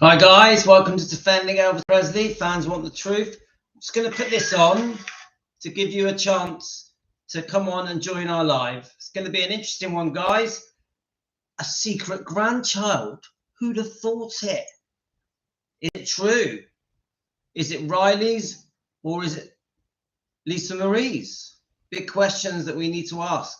Hi guys, welcome to Defending Elvis Presley. Fans want the truth. I'm just going to put this on to give you a chance to come on and join our live. It's going to be an interesting one, guys. A secret grandchild. Who'd have thought it? Is it true? Is it Riley's or is it Lisa Marie's? Big questions that we need to ask.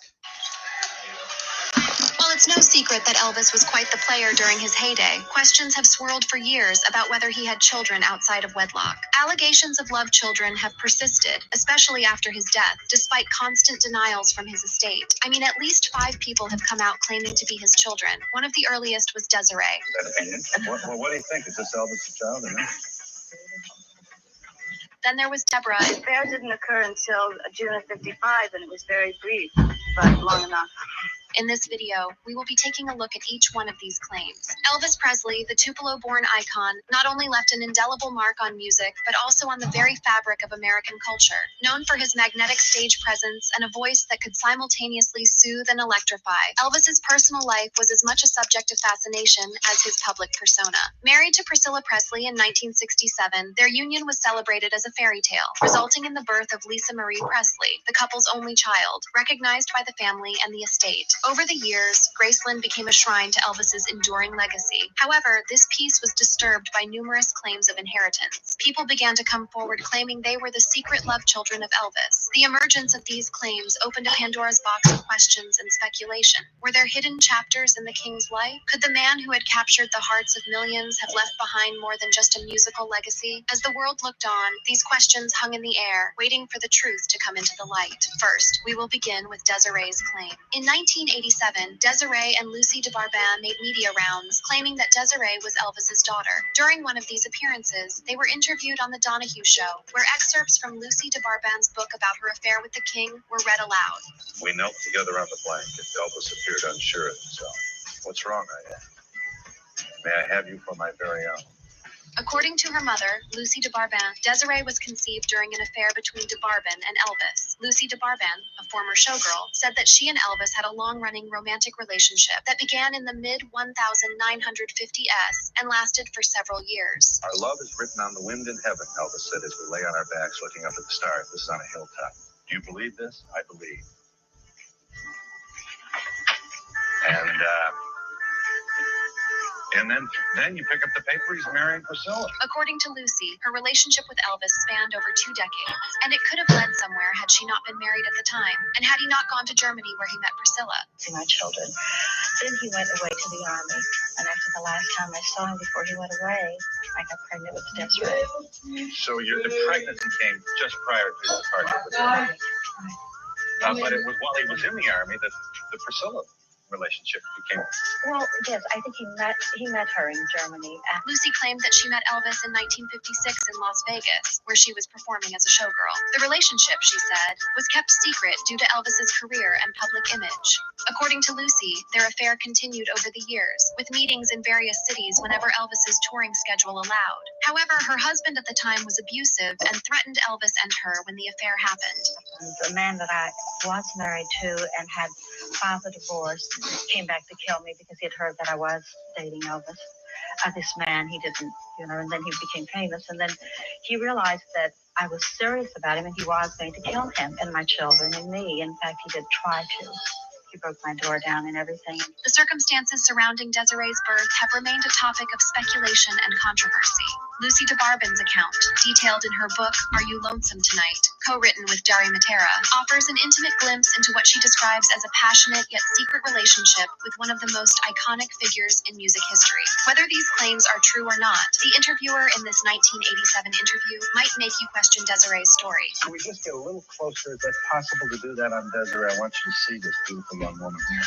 Well, it's no secret that Elvis was quite the player during his heyday. Questions have swirled for years about whether he had children outside of wedlock. Allegations of love children have persisted, especially after his death, despite constant denials from his estate. I mean, at least 5 people have come out claiming to be his children. One of the earliest was Desiree. What do you think? Is this Elvis' child or not? Then there was Deborah. The affair didn't occur until June of '55, and it was very brief, but long enough. In this video, we will be taking a look at each one of these claims. Elvis Presley, the Tupelo-born icon, not only left an indelible mark on music, but also on the very fabric of American culture. Known for his magnetic stage presence and a voice that could simultaneously soothe and electrify, Elvis's personal life was as much a subject of fascination as his public persona. Married to Priscilla Presley in 1967, their union was celebrated as a fairy tale, resulting in the birth of Lisa Marie Presley, the couple's only child, recognized by the family and the estate. Over the years, Graceland became a shrine to Elvis's enduring legacy. However, this piece was disturbed by numerous claims of inheritance. People began to come forward claiming they were the secret love children of Elvis. The emergence of these claims opened a Pandora's box of questions and speculation. Were there hidden chapters in the king's life? Could the man who had captured the hearts of millions have left behind more than just a musical legacy? As the world looked on, these questions hung in the air, waiting for the truth to come into the light. First, we will begin with Desiree's claim. In 1987, Desiree and Lucy DeBarban made media rounds, claiming that Desiree was Elvis's daughter. During one of these appearances, they were interviewed on The Donahue Show, where excerpts from Lucy DeBarban's book about her affair with the king were read aloud. We knelt together on the blanket. Elvis appeared unsure of himself. What's wrong, I asked. May I have you for my very own? According to her mother, Lucy DeBarban, Desiree was conceived during an affair between DeBarban and Elvis. Lucy DeBarban, a former showgirl, said that she and Elvis had a long-running romantic relationship that began in the mid-1950s and lasted for several years. Our love is written on the wind in heaven, Elvis said as we lay on our backs looking up at the stars. This is on a hilltop. Do you believe this? I believe. And then you pick up the paper, he's marrying Priscilla. According to Lucy, her relationship with Elvis spanned over 2 decades, and it could have led somewhere had she not been married at the time, and had he not gone to Germany where he met Priscilla. To my children. Then he went away to the army, and after the last time I saw him before he went away, I got pregnant with Desiree. So the pregnancy came just prior to his departure with the army. But it was while he was in the army that the Priscilla relationship became. Well, yes, I think he met her in Germany. Lucy claimed that she met Elvis in 1956 in Las Vegas, where she was performing as a showgirl. The relationship, she said, was kept secret due to Elvis's career and public image. According to Lucy, their affair continued over the years, with meetings in various cities whenever Elvis's touring schedule allowed. However, her husband at the time was abusive and threatened Elvis and her when the affair happened. The man that I was married to and had filed a divorce came back to kill me because he had heard that I was dating Elvis. This man, he didn't, and then he became famous. And then he realized that I was serious about him and he was going to kill him and my children and me. In fact, he did try to. He broke my door down and everything. The circumstances surrounding Desiree's birth have remained a topic of speculation and controversy. Lucy DeBarban's account, detailed in her book, Are You Lonesome Tonight?, co-written with Dari Matera, offers an intimate glimpse into what she describes as a passionate yet secret relationship with one of the most iconic figures in music history. Whether these claims are true or not, the interviewer in this 1987 interview might make you question Desiree's story. Can we just get a little closer? Is that possible to do that on Desiree? I want you to see this beautiful young woman here.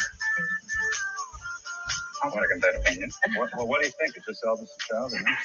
I want to get that opinion. What do you think? Is this Elvis' child or not?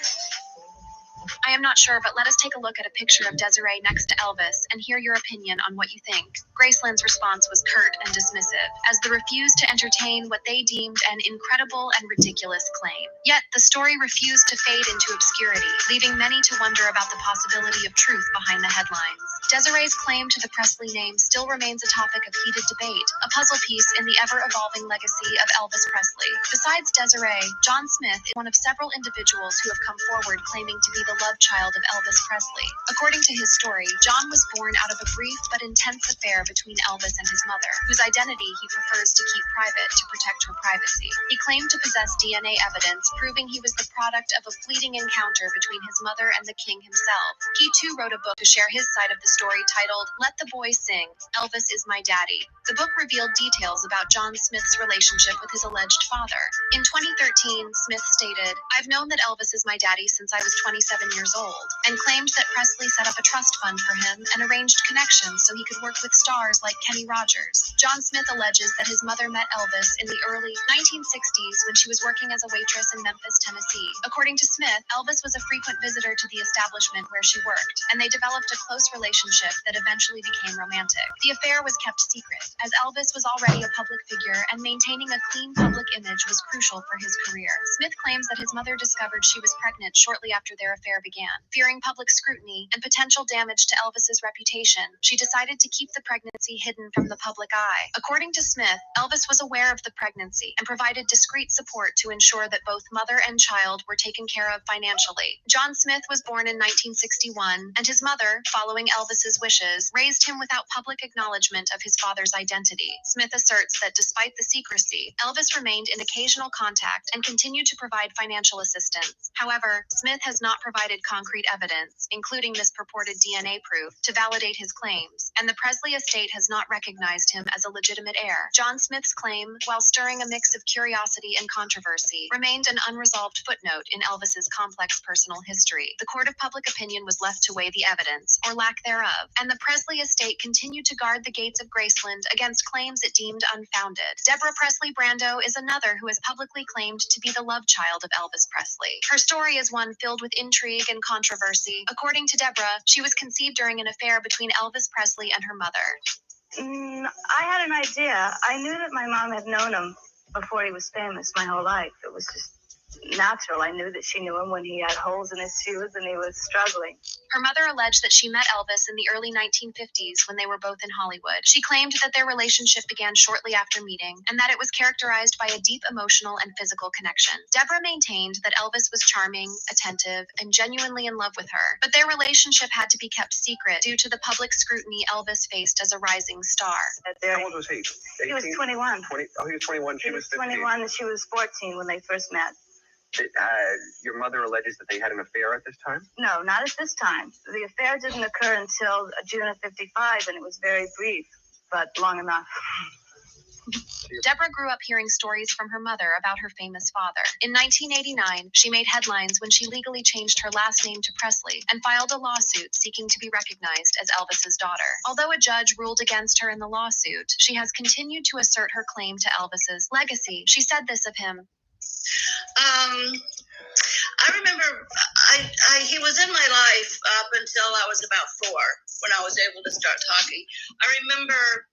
I am not sure, but let us take a look at a picture of Desiree next to Elvis and hear your opinion on what you think. Graceland's response was curt and dismissive, as they refused to entertain what they deemed an incredible and ridiculous claim. Yet, the story refused to fade into obscurity, leaving many to wonder about the possibility of truth behind the headlines. Desiree's claim to the Presley name still remains a topic of heated debate, a puzzle piece in the ever-evolving legacy of Elvis Presley. Besides Desiree, John Smith is one of several individuals who have come forward claiming to be the love child of Elvis Presley. According to his story, John was born out of a brief but intense affair between Elvis and his mother, whose identity he prefers to keep private to protect her privacy. He claimed to possess DNA evidence proving he was the product of a fleeting encounter between his mother and the king himself. He too wrote a book to share his side of the story titled Let the Boy Sing, Elvis is My Daddy. The book revealed details about John Smith's relationship with his alleged father. In 2013, Smith stated, "I've known that Elvis is my daddy since I was 27 years old," and claimed that Presley set up a trust fund for him and arranged connections so he could work with stars like Kenny Rogers. John Smith alleges that his mother met Elvis in the early 1960s when she was working as a waitress in Memphis, Tennessee. According to Smith, Elvis was a frequent visitor to the establishment where she worked, and they developed a close relationship that eventually became romantic. The affair was kept secret, as Elvis was already a public figure and maintaining a clean public image was crucial for his career. Smith claims that his mother discovered she was pregnant shortly after their affair began. Fearing public scrutiny and potential damage to Elvis's reputation, she decided to keep the pregnancy hidden from the public eye. According to Smith, Elvis was aware of the pregnancy and provided discreet support to ensure that both mother and child were taken care of financially. John Smith was born in 1961, and his mother, following Elvis's wishes, raised him without public acknowledgement of his father's identity. Smith asserts that despite the secrecy, Elvis remained in occasional contact and continued to provide financial assistance. However, Smith has not provided concrete evidence, including this purported DNA proof, to validate his claims, and the Presley estate has not recognized him as a legitimate heir. John Smith's claim, while stirring a mix of curiosity and controversy, remained an unresolved footnote in Elvis's complex personal history. The court of public opinion was left to weigh the evidence, or lack thereof, and the Presley estate continued to guard the gates of Graceland against claims it deemed unfounded. Deborah Presley Brando is another who has publicly claimed to be the love child of Elvis Presley. Her story is one filled with intrigue and controversy. According to Deborah, she was conceived during an affair between Elvis Presley and her mother. I had an idea. I knew that my mom had known him before he was famous my whole life. It was just natural. I knew that she knew him when he had holes in his shoes and he was struggling. Her mother alleged that she met Elvis in the early 1950s when they were both in Hollywood. She claimed that their relationship began shortly after meeting and that it was characterized by a deep emotional and physical connection. Deborah maintained that Elvis was charming, attentive, and genuinely in love with her, but their relationship had to be kept secret due to the public scrutiny Elvis faced as a rising star. How old was he? 18? He was 21. 20, he was 21, she was 15. 21 and she was 14 when they first met. Your mother alleges that they had an affair at this time? No, not at this time. The affair didn't occur until June of 55, and it was very brief, but long enough. Deborah grew up hearing stories from her mother about her famous father. In 1989, she made headlines when she legally changed her last name to Presley and filed a lawsuit seeking to be recognized as Elvis's daughter. Although a judge ruled against her in the lawsuit, she has continued to assert her claim to Elvis's legacy. She said this of him. I remember he was in my life up until I was about 4, when I was able to start talking. I remember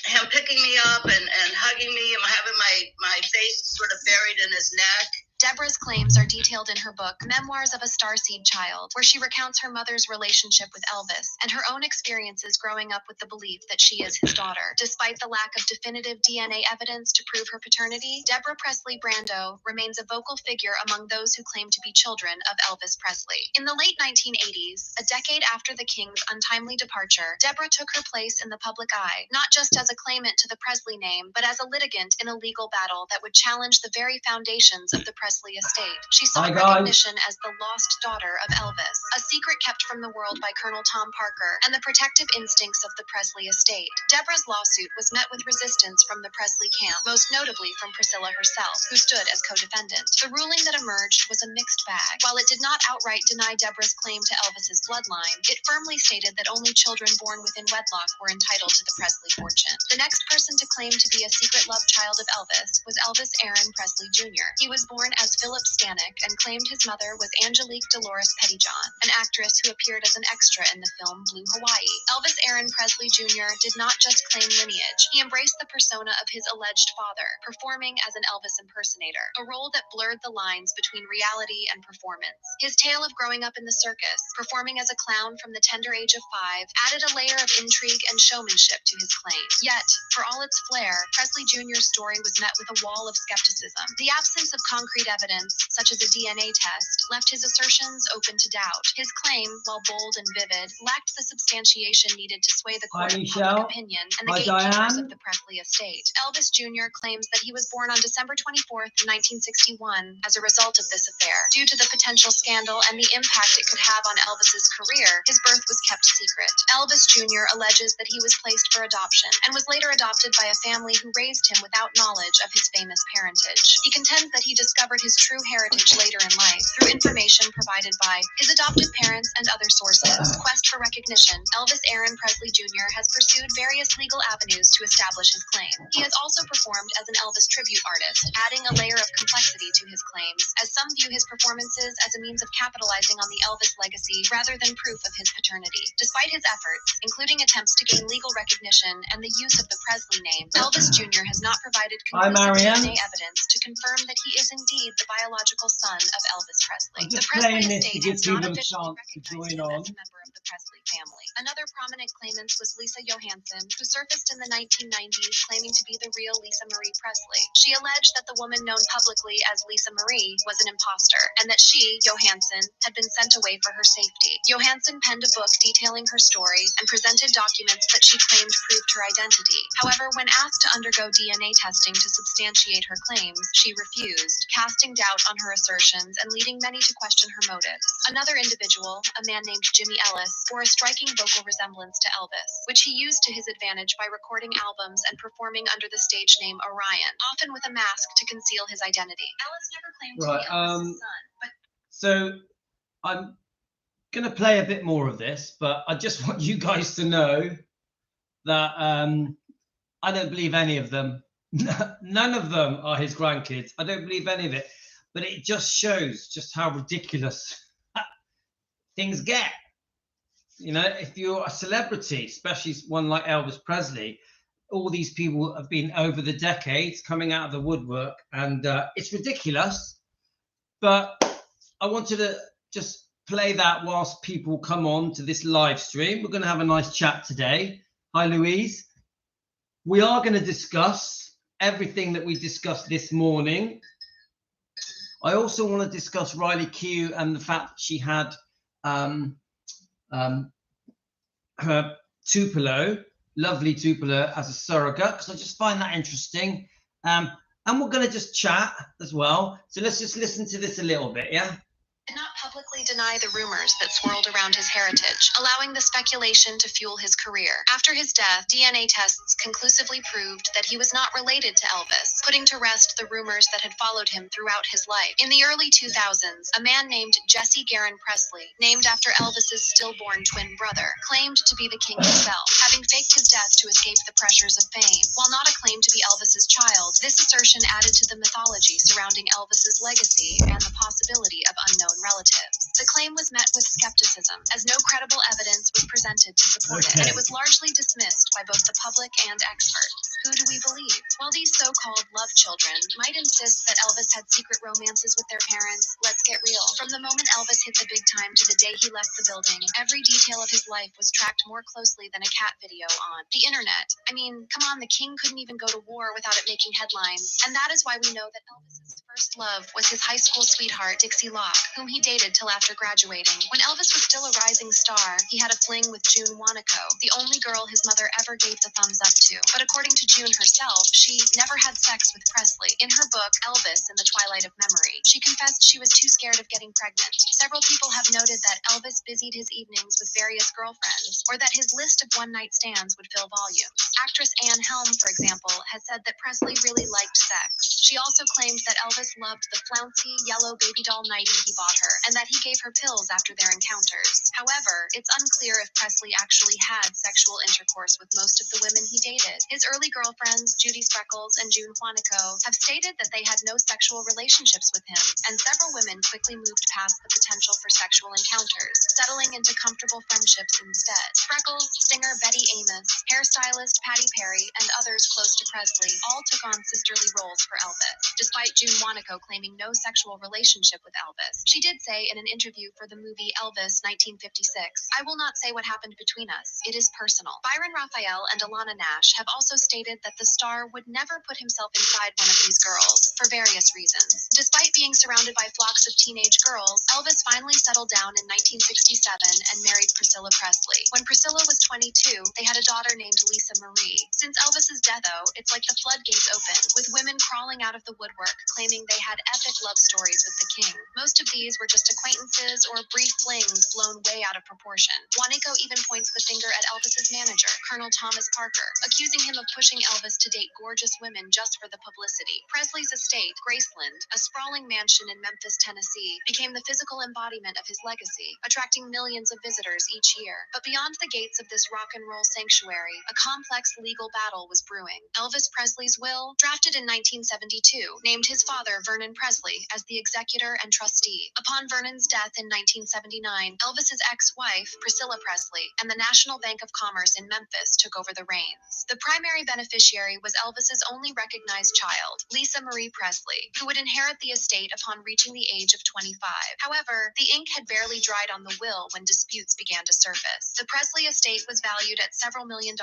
him picking me up and hugging me and having my face sort of buried in his neck. Deborah's claims are detailed in her book, Memoirs of a Starseed Child, where she recounts her mother's relationship with Elvis and her own experiences growing up with the belief that she is his daughter. Despite the lack of definitive DNA evidence to prove her paternity, Deborah Presley Brando remains a vocal figure among those who claim to be children of Elvis Presley. In the late 1980s, a decade after the king's untimely departure, Deborah took her place in the public eye, not just as a claimant to the Presley name, but as a litigant in a legal battle that would challenge the very foundations of the Presley estate. She sought recognition as the lost daughter of Elvis, a secret kept from the world by Colonel Tom Parker and the protective instincts of the Presley estate. Deborah's lawsuit was met with resistance from the Presley camp, most notably from Priscilla herself, who stood as co-defendant. The ruling that emerged was a mixed bag. While it did not outright deny Deborah's claim to Elvis's bloodline, it firmly stated that only children born within wedlock were entitled to the Presley fortune. The next person to claim to be a secret love child of Elvis was Elvis Aaron Presley Jr. He was born as Philip Stanek and claimed his mother was Angelique Dolores Pettyjohn, an actress who appeared as an extra in the film Blue Hawaii. Elvis Aaron Presley Jr. did not just claim lineage, he embraced the persona of his alleged father, performing as an Elvis impersonator, a role that blurred the lines between reality and performance. His tale of growing up in the circus, performing as a clown from the tender age of 5, added a layer of intrigue and showmanship to his claims. Yet, for all its flair, Presley Jr.'s story was met with a wall of skepticism. The absence of concrete evidence, such as a DNA test, left his assertions open to doubt. His claim, while bold and vivid, lacked the substantiation needed to sway the court of public opinion and the gatekeepers of the Presley estate. Elvis Jr. claims that he was born on December 24th, 1961, as a result of this affair. Due to the potential scandal and the impact it could have on Elvis's career, his birth was kept secret. Elvis Jr. alleges that he was placed for adoption and was later adopted by a family who raised him without knowledge of his famous parentage. He contends that he discovered his true heritage later in life through information provided by his adoptive parents and other sources. Quest for recognition, Elvis Aaron Presley Jr. has pursued various legal avenues to establish his claim. He has also performed as an Elvis tribute artist, adding a layer of complexity to his claims, as some view his performances as a means of capitalizing on the Elvis legacy rather than proof of his paternity. Despite his efforts, including attempts to gain legal recognition and the use of the Presley name, Elvis Jr. has not provided conclusive DNA evidence to confirm that he is indeed the biological son of Elvis Presley. The Presley estate has not officially recognized him as a member of the Presley family. Another prominent claimant was Lisa Johansson, who surfaced in the 1990s claiming to be the real Lisa Marie Presley. She alleged that the woman known publicly as Lisa Marie was an imposter, and that she, Johansson, had been sent away for her safety. Johansson penned a book detailing her story and presented documents that she claimed proved her identity. However, when asked to undergo DNA testing to substantiate her claims, she refused, casting doubt on her assertions and leading many to question her motives. Another individual, a man named Jimmy Ellis, bore a striking vocal resemblance to Elvis, which he used to his advantage by recording albums and performing under the stage name Orion, often with a mask to conceal his identity. Ellis never claimed to be Elvis's son, but... So, I'm going to play a bit more of this, but I just want you guys to know that I don't believe any of them. None of them are his grandkids. I don't believe any of it. But it just shows just how ridiculous things get. You know, if you're a celebrity, especially one like Elvis Presley, all these people have been over the decades coming out of the woodwork, and it's ridiculous. But I wanted to just play that whilst people come on to this live stream. We're going to have a nice chat today. Hi, Louise. We are going to discuss everything that we discussed this morning. I also want to discuss Riley Q and the fact that she had her Tupelo, lovely Tupelo, as a surrogate, because I just find that interesting. And we're going to just chat as well. So let's just listen to this a little bit, yeah? Did not publicly deny the rumors that swirled around his heritage, allowing the speculation to fuel his career. After his death, DNA tests conclusively proved that he was not related to Elvis, putting to rest the rumors that had followed him throughout his life. In the early 2000s, a man named Jesse Garon Presley, named after Elvis's stillborn twin brother, claimed to be the king himself, having faked his death to escape the pressures of fame. While not a claim to be Elvis's child, this assertion added to the mythology surrounding Elvis's legacy and the possibility of unknown relatives. The claim was met with skepticism, as no credible evidence was presented to support it, and it was largely dismissed by both the public and experts. Who do we believe? While these so-called love children might insist that Elvis had secret romances with their parents, let's get real. From the moment Elvis hit the big time to the day he left the building, every detail of his life was tracked more closely than a cat video on the internet. I mean, come on, the king couldn't even go to war without it making headlines, and that is why we know that Elvis's first love was his high school sweetheart, Dixie Locke, whom he dated till after graduating. When Elvis was still a rising star, he had a fling with June Wanico, the only girl his mother ever gave the thumbs up to. But according to June herself, she never had sex with Presley. In her book, Elvis in the Twilight of Memory, she confessed she was too scared of getting pregnant. Several people have noted that Elvis busied his evenings with various girlfriends, or that his list of one-night stands would fill volumes. Actress Anne Helm, for example, has said that Presley really liked sex. She also claimed that Elvis loved the flouncy, yellow baby doll nightie he bought her, and that he gave her pills after their encounters. However, it's unclear if Presley actually had sexual intercourse with most of the women he dated. His early girlfriends, Judy Spreckles and June Juanico, have stated that they had no sexual relationships with him, and several women quickly moved past the potential for sexual encounters, settling into comfortable friendships instead. Spreckles, singer Betty Amos, hairstylist Patty Perry, and others close to Presley all took on sisterly roles for Elvis, despite June Juanico claiming no sexual relationship with Elvis. She did say in an interview for the movie Elvis 1956, "I will not say what happened between us. It is personal." Byron Raphael and Alana Nash have also stated that the star would never put himself inside one of these girls, for various reasons. Despite being surrounded by flocks of teenage girls, Elvis finally settled down in 1967 and married Priscilla Presley. When Priscilla was 22, they had a daughter named Lisa Marie. Since Elvis's death, though, it's like the floodgates opened, with women crawling out of the woodwork claiming they had epic love stories with the king. Most of these were just acquaintances or brief flings blown way out of proportion. Juanico even points the finger at Elvis's manager, Colonel Thomas Parker, accusing him of pushing Elvis to date gorgeous women just for the publicity. Presley's estate, Graceland, a sprawling mansion in Memphis, Tennessee, became the physical embodiment of his legacy, attracting millions of visitors each year. But beyond the gates of this rock and roll sanctuary, a complex legal battle was brewing. Elvis Presley's will, drafted in 1972, named his father, Vernon Presley, as the executor and trustee. Upon Vernon's death in 1979, Elvis's ex-wife, Priscilla Presley, and the National Bank of Commerce in Memphis took over the reins. The primary beneficiary was Elvis's only recognized child, Lisa Marie Presley, who would inherit the estate upon reaching the age of 25. However, the ink had barely dried on the will when disputes began to surface. The Presley estate was valued at several $1 million,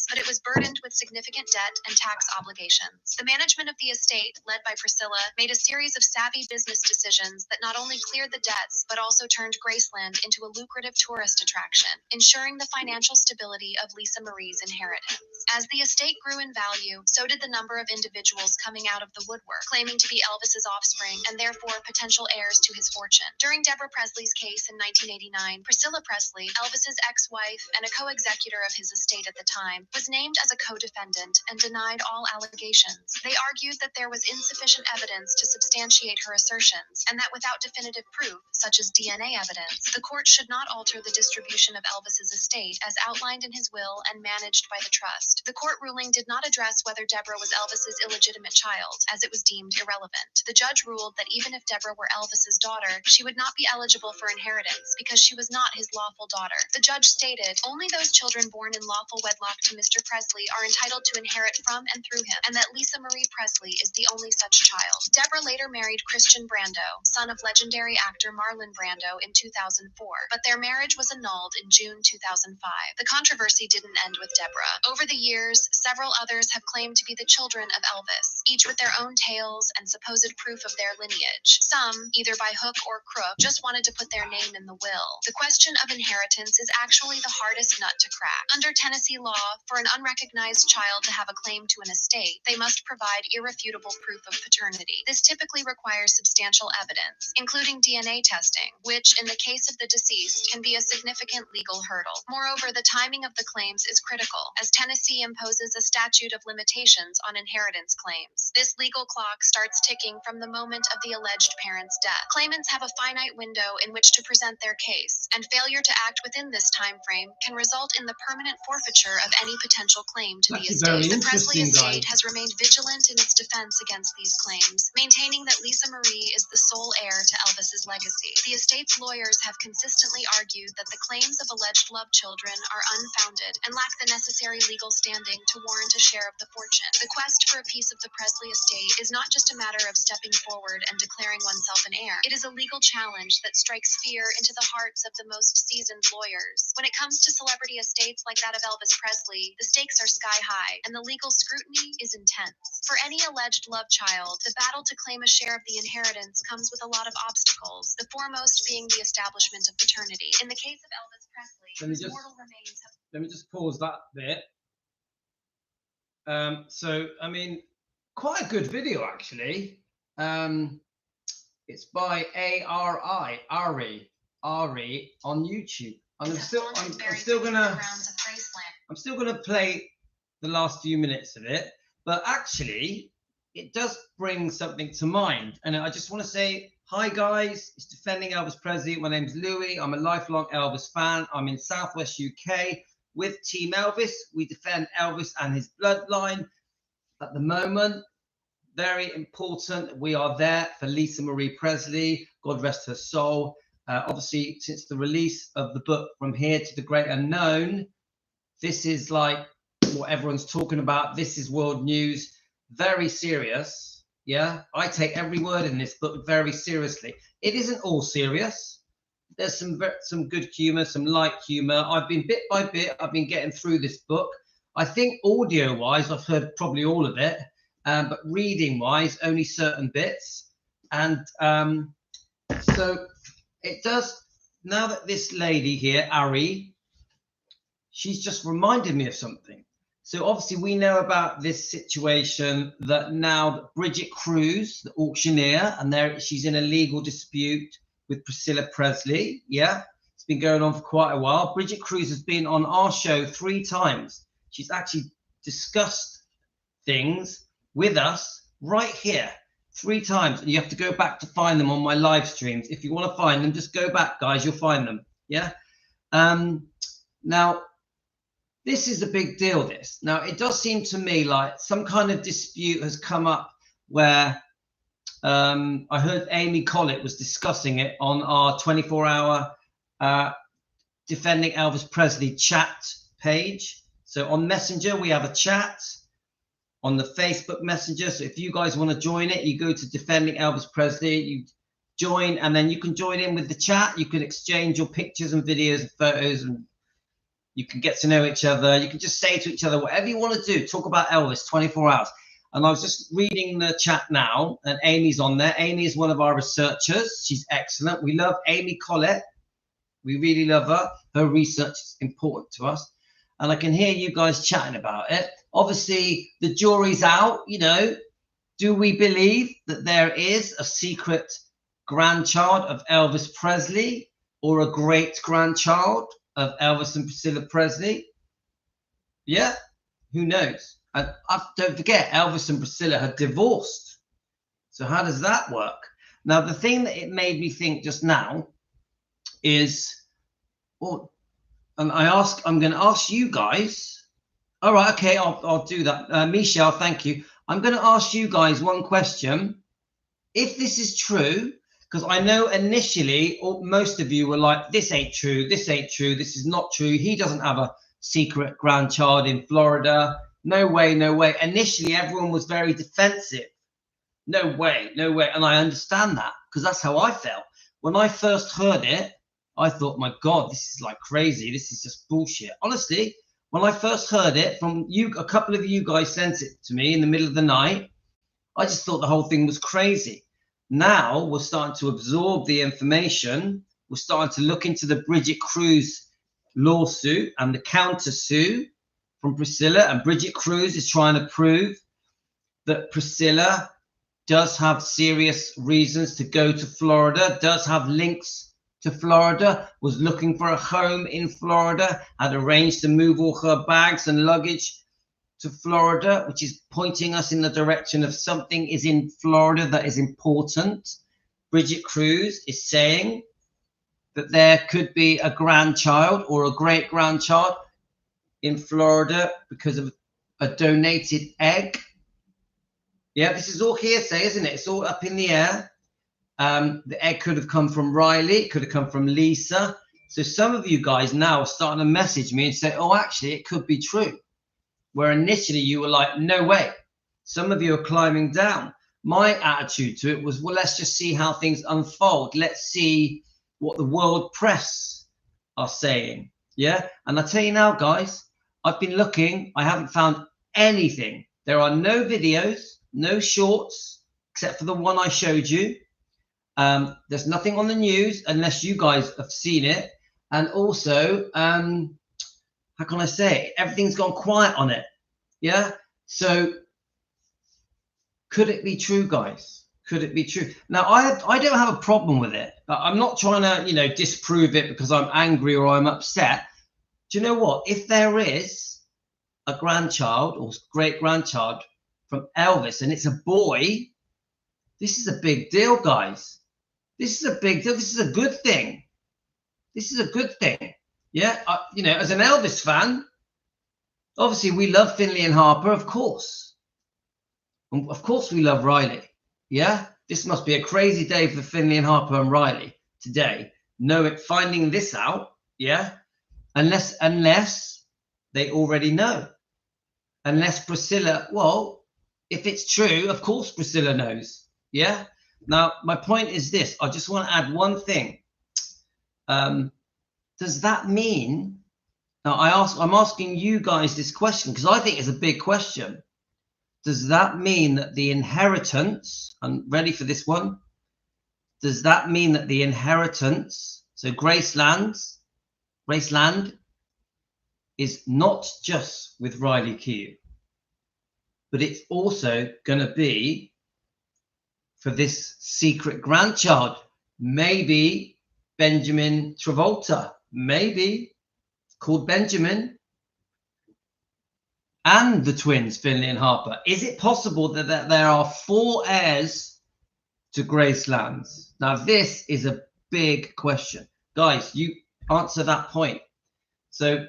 but it was burdened with significant debt and tax obligations. The management of the estate, led by Priscilla, made a series of savvy business decisions that not only cleared the debts, but also turned Graceland into a lucrative tourist attraction, ensuring the financial stability of Lisa Marie's inheritance. As the estate grew in value, so did the number of individuals coming out of the woodwork, claiming to be Elvis's offspring and therefore potential heirs to his fortune. During Deborah Presley's case in 1989, Priscilla Presley, Elvis's ex-wife and a co-executor of his estate at the time, was named as a co-defendant and denied all allegations. They argued that there was insufficient evidence to substantiate her assertions, and that without definitive proof, such as DNA evidence, the court should not alter the distribution of Elvis's estate as outlined in his will and managed by the trust. The court ruling did not address whether Deborah was Elvis's illegitimate child, as it was deemed irrelevant. The judge ruled that even if Deborah were Elvis's daughter, she would not be eligible for inheritance because she was not his lawful daughter. The judge stated, only those children born in lawful wedlock to Mr. Presley are entitled to inherit from and through him, and that Lisa Marie Presley is the only such child. Deborah later married Christian Brando, son of legendary actor Marlon Brando, in 2004, but their marriage was annulled in June 2005. The controversy didn't end with Deborah. Over the years, several others have claimed to be the children of Elvis, each with their own tales and supposed proof of their lineage. Some, either by hook or crook, just wanted to put their name in the will. The question of inheritance is actually the hardest nut to crack. Under Tennessee law, for an unrecognized child to have a claim to an estate, they must provide irrefutable proof of paternity. This typically requires substantial evidence, including DNA testing, which, in the case of the deceased, can be a significant legal hurdle. Moreover, the timing of the claims is critical, as Tennessee imposes a statute of limitations on inheritance claims. This legal clock starts ticking from the moment of the alleged parent's death. Claimants have a finite window in which to present their case, and failure to act within this time frame can result in the permanent forfeiture of any potential claim to the estate. The Presley estate has remained vigilant in its defense against these claims, maintaining that Lisa Marie is the sole heir to Elvis's legacy. The estate's lawyers have consistently argued that the claims of alleged love children are unfounded and lack the necessary legal standing to warrant a share of the fortune. The quest for a piece of the Presley estate is not just a matter of stepping forward and declaring oneself an heir. It is a legal challenge that strikes fear into the hearts of the most seasoned lawyers. When it comes to celebrity estates like that of Elvis Presley, the stakes are sky high, and the legal scrutiny is intense. For any alleged love child, the battle to claim a share of the inheritance comes with a lot of obstacles, the foremost being the establishment of paternity. In the case of Elvis Presley, his mortal remains have... Let me just pause that bit. So, I mean, quite a good video, actually. It's by Ari on YouTube. And I'm still gonna play the last few minutes of it, but actually it does bring something to mind. And I just want to say hi guys, it's Defending Elvis Presley. My name's Louis. I'm a lifelong Elvis fan. I'm in Southwest UK with Team Elvis. We defend Elvis and his bloodline. at the moment. Very important. We are there for Lisa Marie Presley. God rest her soul. Obviously, since the release of the book From Here to the Great Unknown, this is like what everyone's talking about. This is world news. Very serious. Yeah, I take every word in this book very seriously. It isn't all serious. There's some good humor, some light humor. I've been bit by bit. I've been getting through this book. I think audio-wise, I've heard probably all of it, but reading-wise, only certain bits. And so it does. Now that this lady here, Ari, she's just reminded me of something. So obviously we know about this situation that now Bridget Cruz, the auctioneer, and she's in a legal dispute with Priscilla Presley. Yeah, it's been going on for quite a while. Bridget Cruz has been on our show 3 times. She's actually discussed things with us right here 3 times. And you have to go back to find them on my live streams. If you want to find them, just go back, guys. You'll find them. Yeah. Now, this is a big deal, this. Now, it does seem to me like some kind of dispute has come up where I heard Amy Collett was discussing it on our 24-hour Defending Elvis Presley chat page. So on Messenger, we have a chat on the Facebook Messenger. So if you guys want to join it, you go to Defending Elvis Presley, you join, and then you can join in with the chat. You can exchange your pictures and videos and photos, and you can get to know each other. You can just say to each other whatever you want to do. Talk about Elvis 24 hours. And I was just reading the chat now, and Amy's on there. Amy is one of our researchers. She's excellent. We love Amy Collett. We really love her. Her research is important to us. And I can hear you guys chatting about it. Obviously, the jury's out. You know, do we believe that there is a secret grandchild of Elvis Presley or a great-grandchild of Elvis and Priscilla Presley? Yeah, who knows? And don't forget, Elvis and Priscilla had divorced. So how does that work? Now, the thing that it made me think just now is, well, and I'm going to ask you guys. All right, okay, I'll do that. Michelle, thank you. I'm going to ask you guys one question. If this is true, because I know initially most of you were like, this ain't true, this ain't true, this is not true. He doesn't have a secret grandchild in Florida. No way, no way. Initially, everyone was very defensive. No way, no way. And I understand that because that's how I felt. When I first heard it, I thought, my God, this is like crazy. This is just bullshit. Honestly, when I first heard it from you, a couple of you guys sent it to me in the middle of the night. I just thought the whole thing was crazy. Now we're starting to absorb the information. We're starting to look into the Bridget Cruz lawsuit and the counter-sue from Priscilla. And Bridget Cruz is trying to prove that Priscilla does have serious reasons to go to Florida, does have links to Florida, was looking for a home in Florida, had arranged to move all her bags and luggage to Florida, which is pointing us in the direction of something is in Florida that is important. Bridget Cruz is saying that there could be a grandchild or a great-grandchild in Florida because of a donated egg. Yeah, this is all hearsay, isn't it? It's all up in the air. The egg could have come from Riley, it could have come from Lisa. So some of you guys now are starting to message me and say, oh, actually, it could be true. Where initially you were like, no way. Some of you are climbing down. My attitude to it was, well, let's just see how things unfold. Let's see what the world press are saying. Yeah. And I tell you now, guys, I've been looking. I haven't found anything. There are no videos, no shorts, except for the one I showed you. There's nothing on the news unless you guys have seen it. And also, how can I say, everything's gone quiet on it. Yeah. So could it be true, guys? Could it be true? Now, I don't have a problem with it. I'm not trying to, disprove it because I'm angry or I'm upset. Do you know what? If there is a grandchild or great-grandchild from Elvis and it's a boy, this is a big deal, guys. This is a big deal. This is a good thing. This is a good thing. Yeah. As an Elvis fan, obviously we love Finley and Harper, of course. And of course we love Riley. Yeah, this must be a crazy day for Finley and Harper and Riley today. Finding this out. Yeah, unless they already know. Unless Priscilla, well, if it's true, of course Priscilla knows. Yeah. Now my point is this. I just want to add one thing. Does that mean? Now I'm asking you guys this question because I think it's a big question. Does that mean that the inheritance? I'm ready for this one. Does that mean that the inheritance? So Graceland is not just with Riley Keough, but it's also going to be for this secret grandchild. Maybe Benjamin Travolta, maybe called Benjamin, and the twins, Finley and Harper. Is it possible that there are 4 heirs to Gracelands? Now, this is a big question. Guys, you answer that point. So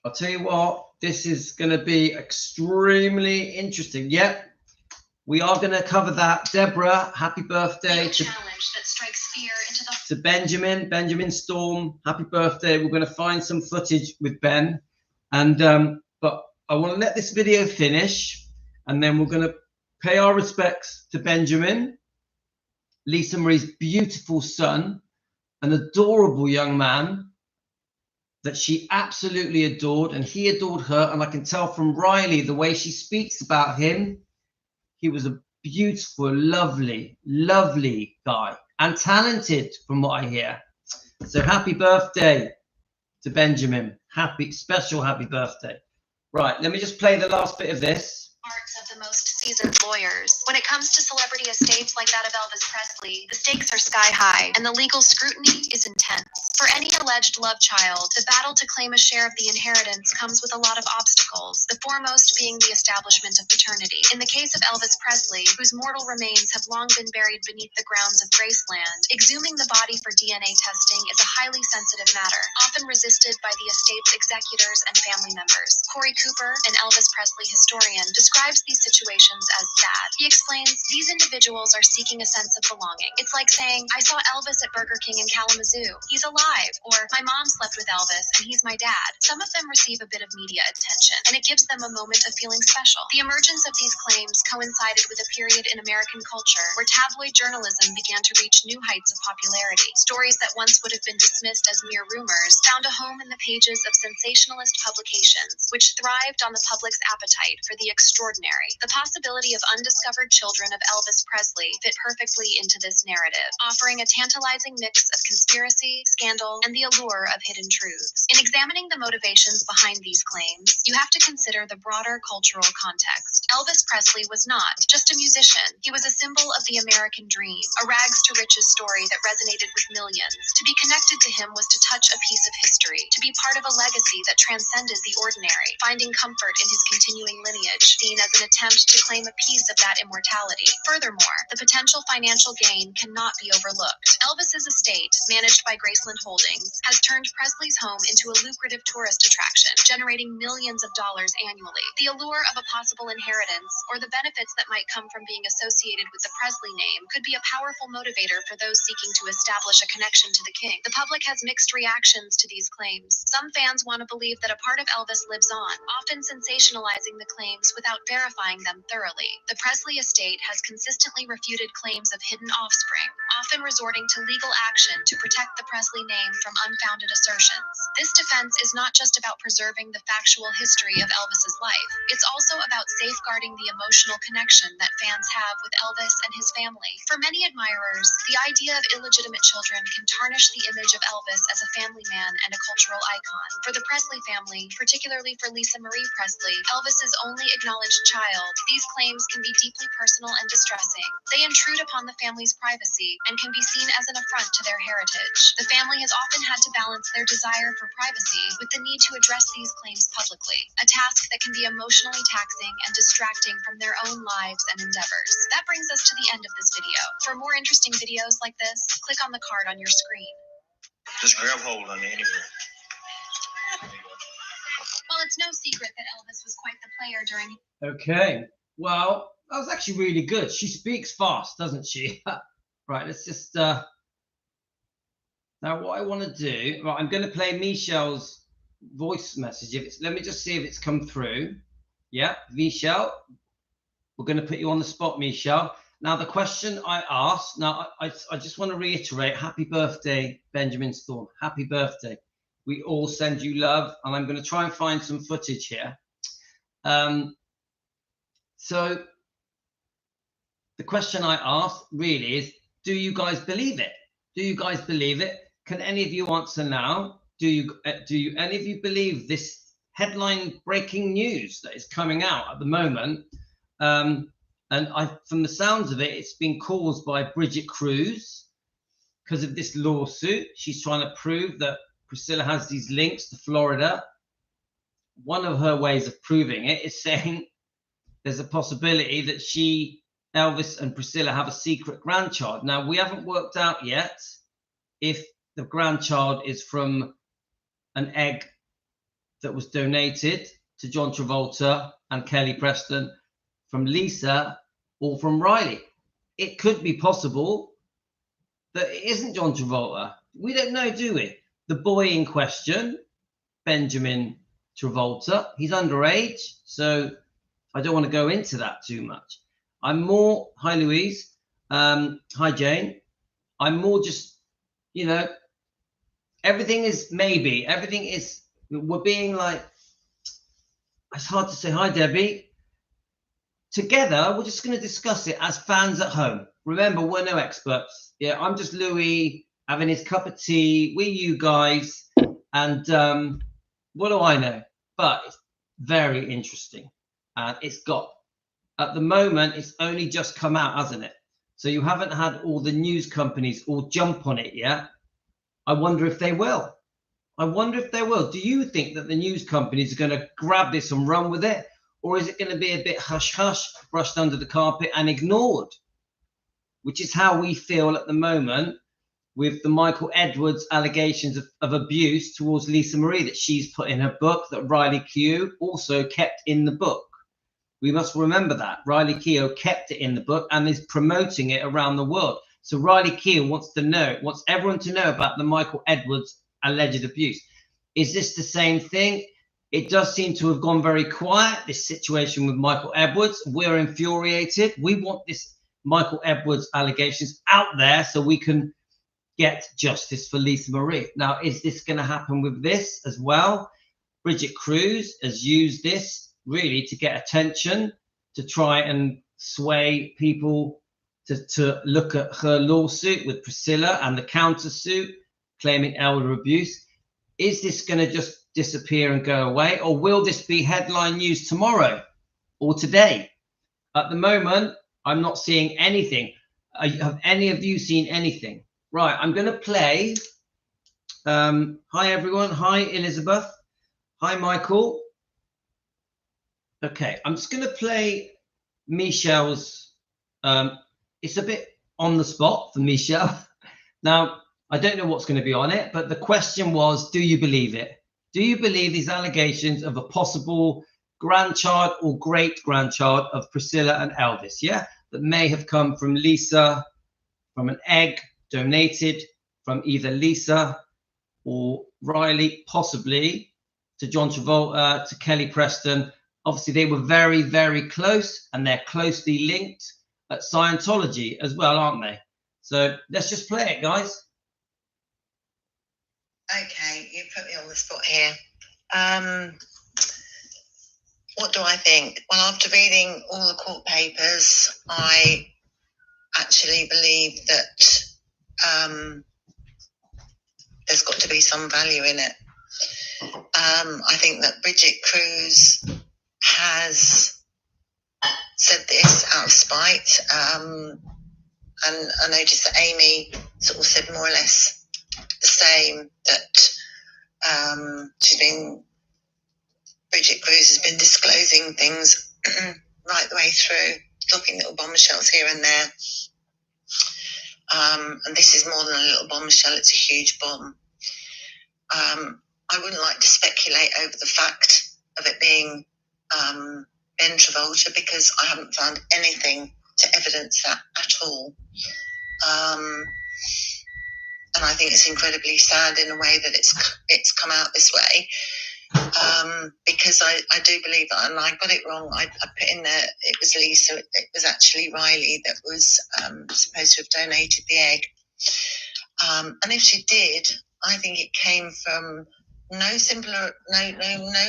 I'll tell you what, this is going to be extremely interesting. Yep, we are going to cover that. Deborah, happy birthday to Benjamin Storm. Happy birthday. We're going to find some footage with Ben. And but I want to let this video finish, and then we're going to pay our respects to Benjamin, Lisa Marie's beautiful son, an adorable young man that she absolutely adored, and he adored her. And I can tell from Riley, the way she speaks about him, he was a beautiful, lovely, lovely guy, and talented from what I hear. So happy birthday to Benjamin. Special happy birthday. Right, let me just play the last bit of this. Arts of the most seasoned lawyers. When it comes to celebrity estates like that of Elvis Presley, the stakes are sky high and the legal scrutiny is intense. For any alleged love child, the battle to claim a share of the inheritance comes with a lot of obstacles, the foremost being the establishment of paternity. In the case of Elvis Presley, whose mortal remains have long been buried beneath the grounds of Graceland, exhuming the body for DNA testing is a highly sensitive matter, often resisted by the estate's executors and family members. Corey Cooper, an Elvis Presley historian, describes these situations as sad. He explains, these individuals are seeking a sense of belonging. It's like saying, I saw Elvis at Burger King in Kalamazoo. He's alive. Or, my mom slept with Elvis and he's my dad. Some of them receive a bit of media attention, and it gives them a moment of feeling special. The emergence of these claims coincided with a period in American culture where tabloid journalism began to reach new heights of popularity. Stories that once would have been dismissed as mere rumors found a home in the pages of sensationalist publications, which thrived on the public's appetite for the extraordinary. The possibility of undiscovered children of Elvis Presley fit perfectly into this narrative, offering a tantalizing mix of conspiracy, scandal, and the allure of hidden truths. In examining the motivations behind these claims, you have to consider the broader cultural context. Elvis Presley was not just a musician. He was a symbol of the American dream, a rags-to-riches story that resonated with millions. To be connected to him was to touch a piece of history, to be part of a legacy that transcended the ordinary, finding comfort in his continuing lineage, seen as an attempt to claim a piece of that immortality. Furthermore, the potential financial gain cannot be overlooked. Elvis's estate, managed by Graceland Holdings, has turned Presley's home into a lucrative tourist attraction, generating millions of dollars annually. The allure of a possible inheritance, or the benefits that might come from being associated with the Presley name, could be a powerful motivator for those seeking to establish a connection to the king. The public has mixed reactions to these claims. Some fans want to believe that a part of Elvis lives on, often sensationalizing the claims without verifying them thoroughly. The Presley estate has consistently refuted claims of hidden offspring, often resorting to legal action to protect the Presley name from unfounded assertions. This defense is not just about preserving the factual history of Elvis's life. It's also about safeguarding the emotional connection that fans have with Elvis and his family. For many admirers, the idea of illegitimate children can tarnish the image of Elvis as a family man and a cultural icon. For the Presley family, particularly for Lisa Marie Presley, Elvis's only acknowledged child, these claims can be deeply personal and distressing. They intrude upon the family's privacy and can be seen as an affront to their heritage. The family has often had to balance their desire for privacy with the need to address these claims publicly, a task that can be emotionally taxing and distracting from their own lives and endeavors. That brings us to the end of this video. For more interesting videos like this, click on the card on your screen. Just grab hold on me anywhere. Well, it's no secret that Elvis was quite the player during... Okay. Well, that was actually really good. She speaks fast, doesn't she? Right, let's just now what I want to do, right, I'm going to play Michelle's voice message. Let me just see if it's come through. Yeah, Michelle, we're going to put you on the spot, Michelle. Now, the question I asked, now I just want to reiterate, happy birthday, Benjamin Storm. Happy birthday. We all send you love, and I'm going to try and find some footage here. So the question I asked really is, do you guys believe it? Do you guys believe it? Can any of you answer now? Do you any of you believe this headline breaking news that is coming out at the moment? And from the sounds of it, it's been caused by Bridget Cruz because of this lawsuit. She's trying to prove that Priscilla has these links to Florida. One of her ways of proving it is saying there's a possibility that Elvis and Priscilla have a secret grandchild. Now, we haven't worked out yet if the grandchild is from an egg that was donated to John Travolta and Kelly Preston, from Lisa, or from Riley. It could be possible that it isn't John Travolta. We don't know, do we? The boy in question, Benjamin Travolta, he's underage, so I don't want to go into that too much. I'm more, hi Louise, hi Jane. I'm more just, you know, everything is maybe, everything is, we're being like, it's hard to say, hi Debbie. Together, we're just going to discuss it as fans at home. Remember, we're no experts. Yeah, I'm just Louis having his cup of tea. We're you guys. And what do I know? But it's very interesting. And it's got, at the moment, it's only just come out, hasn't it? So you haven't had all the news companies all jump on it yet. I wonder if they will. I wonder if they will. Do you think that the news companies are going to grab this and run with it? Or is it going to be a bit hush-hush, brushed under the carpet and ignored? Which is how we feel at the moment with the Michael Edwards allegations of abuse towards Lisa Marie that she's put in her book, that Riley Keough also kept in the book. We must remember that. Riley Keough kept it in the book and is promoting it around the world. So Riley Keough wants everyone to know about the Michael Edwards alleged abuse. Is this the same thing? It does seem to have gone very quiet, this situation with Michael Edwards. We're infuriated. We want this Michael Edwards allegations out there so we can get justice for Lisa Marie. Now, is this going to happen with this as well? Bridget Cruz has used this really to get attention, to try and sway people to look at her lawsuit with Priscilla and the countersuit claiming elder abuse. Is this going to just disappear and go away, or will this be headline news tomorrow or today? At the moment, I'm not seeing anything. Have any of you seen anything? Right, I'm going to play. Hi, everyone. Hi, Elizabeth. Hi, Michael. Okay, I'm just going to play Michelle's. It's a bit on the spot for Michelle. Now, I don't know what's going to be on it, but the question was, do you believe it? Do you believe these allegations of a possible grandchild or great-grandchild of Priscilla and Elvis, yeah, that may have come from Lisa, from an egg donated from either Lisa or Riley, possibly to John Travolta, to Kelly Preston? Obviously, they were very, very close, and they're closely linked at Scientology as well, aren't they? So let's just play it, guys. Okay, you put me on the spot here. What do I think? Well, after reading all the court papers, I actually believe that there's got to be some value in it. I think that Bridget Cruz has said this out of spite. And I noticed that Amy sort of said more or less the same, that Bridget Cruz has been disclosing things right the way through, dropping little bombshells here and there. And this is more than a little bombshell, it's a huge bomb. I wouldn't like to speculate over the fact of it being Ben Travolta, because I haven't found anything to evidence that at all. And I think it's incredibly sad in a way that it's come out this way. Because I do believe that, and I got it wrong. I put in there, it was Lisa, it was actually Riley that was supposed to have donated the egg. And if she did, I think it came from no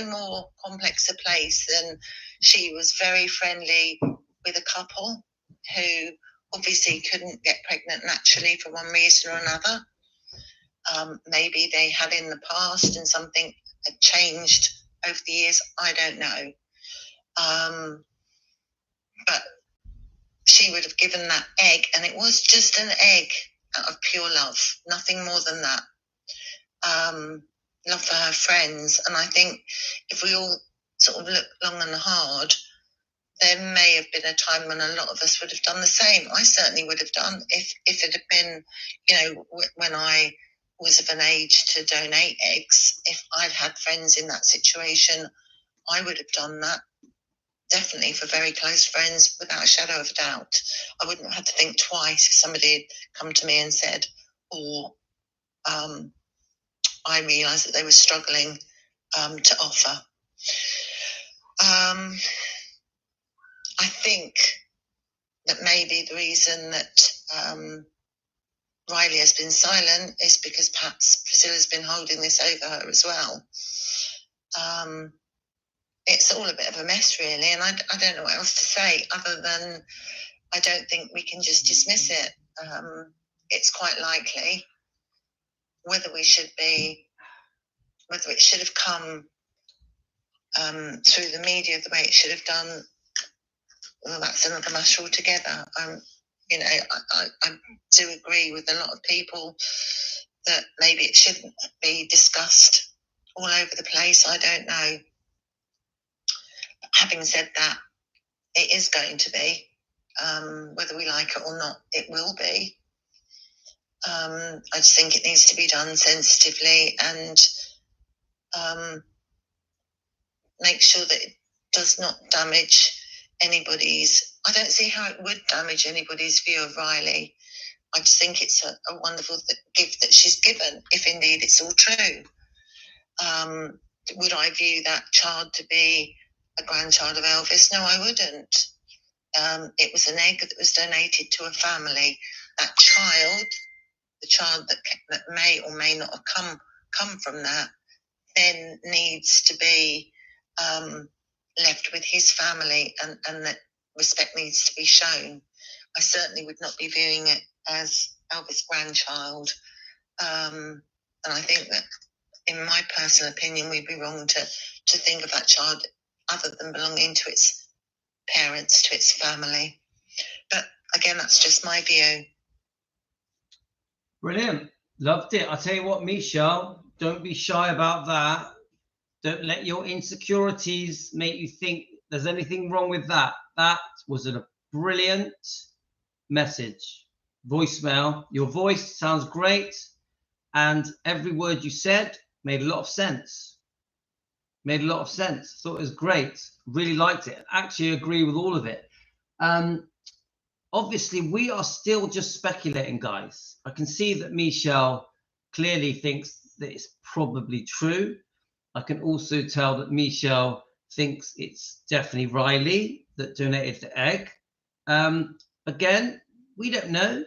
more complex a place than she was very friendly with a couple who obviously couldn't get pregnant naturally for one reason or another. Maybe they had in the past and something had changed over the years. I don't know. But she would have given that egg, and it was just an egg out of pure love, nothing more than that. Love for her friends. And I think if we all sort of look long and hard, there may have been a time when a lot of us would have done the same. I certainly would have done if it had been, when I was of an age to donate eggs. If I'd had friends in that situation, I would have done that. Definitely for very close friends, without a shadow of a doubt. I wouldn't have had to think twice if somebody had come to me and said, or I realised that they were struggling to offer. I think that maybe the reason that Riley has been silent is because perhaps Priscilla's been holding this over her as well. It's all a bit of a mess, really, and I don't know what else to say other than I don't think we can just dismiss it. It's quite likely whether it should have come through the media the way it should have done. Well, that's another matter altogether. I do agree with a lot of people that maybe it shouldn't be discussed all over the place. I don't know. Having said that, it is going to be, whether we like it or not, it will be. I just think it needs to be done sensitively and make sure that it does not damage anybody's. I don't see how it would damage anybody's view of Riley. I just think it's a wonderful gift that she's given, if indeed it's all true. Would I view that child to be a grandchild of Elvis? No, I wouldn't. It was an egg that was donated to a family. That child, the child that may or may not have come from that, then needs to be left with his family, and that respect needs to be shown. I certainly would not be viewing it as Elvis' grandchild. And I think that, in my personal opinion, we'd be wrong to think of that child other than belonging to its parents, to its family. But again, that's just my view. Brilliant. Loved it. I'll tell you what, Michelle, don't be shy about that. Don't let your insecurities make you think there's anything wrong with that. That was a brilliant message. Voicemail. Your voice sounds great. And every word you said made a lot of sense. Made a lot of sense. Thought it was great. Really liked it. Actually agree with all of it. Obviously, we are still just speculating, guys. I can see that Michelle clearly thinks that it's probably true. I can also tell that Michelle thinks it's definitely Riley that donated the egg. Again, we don't know.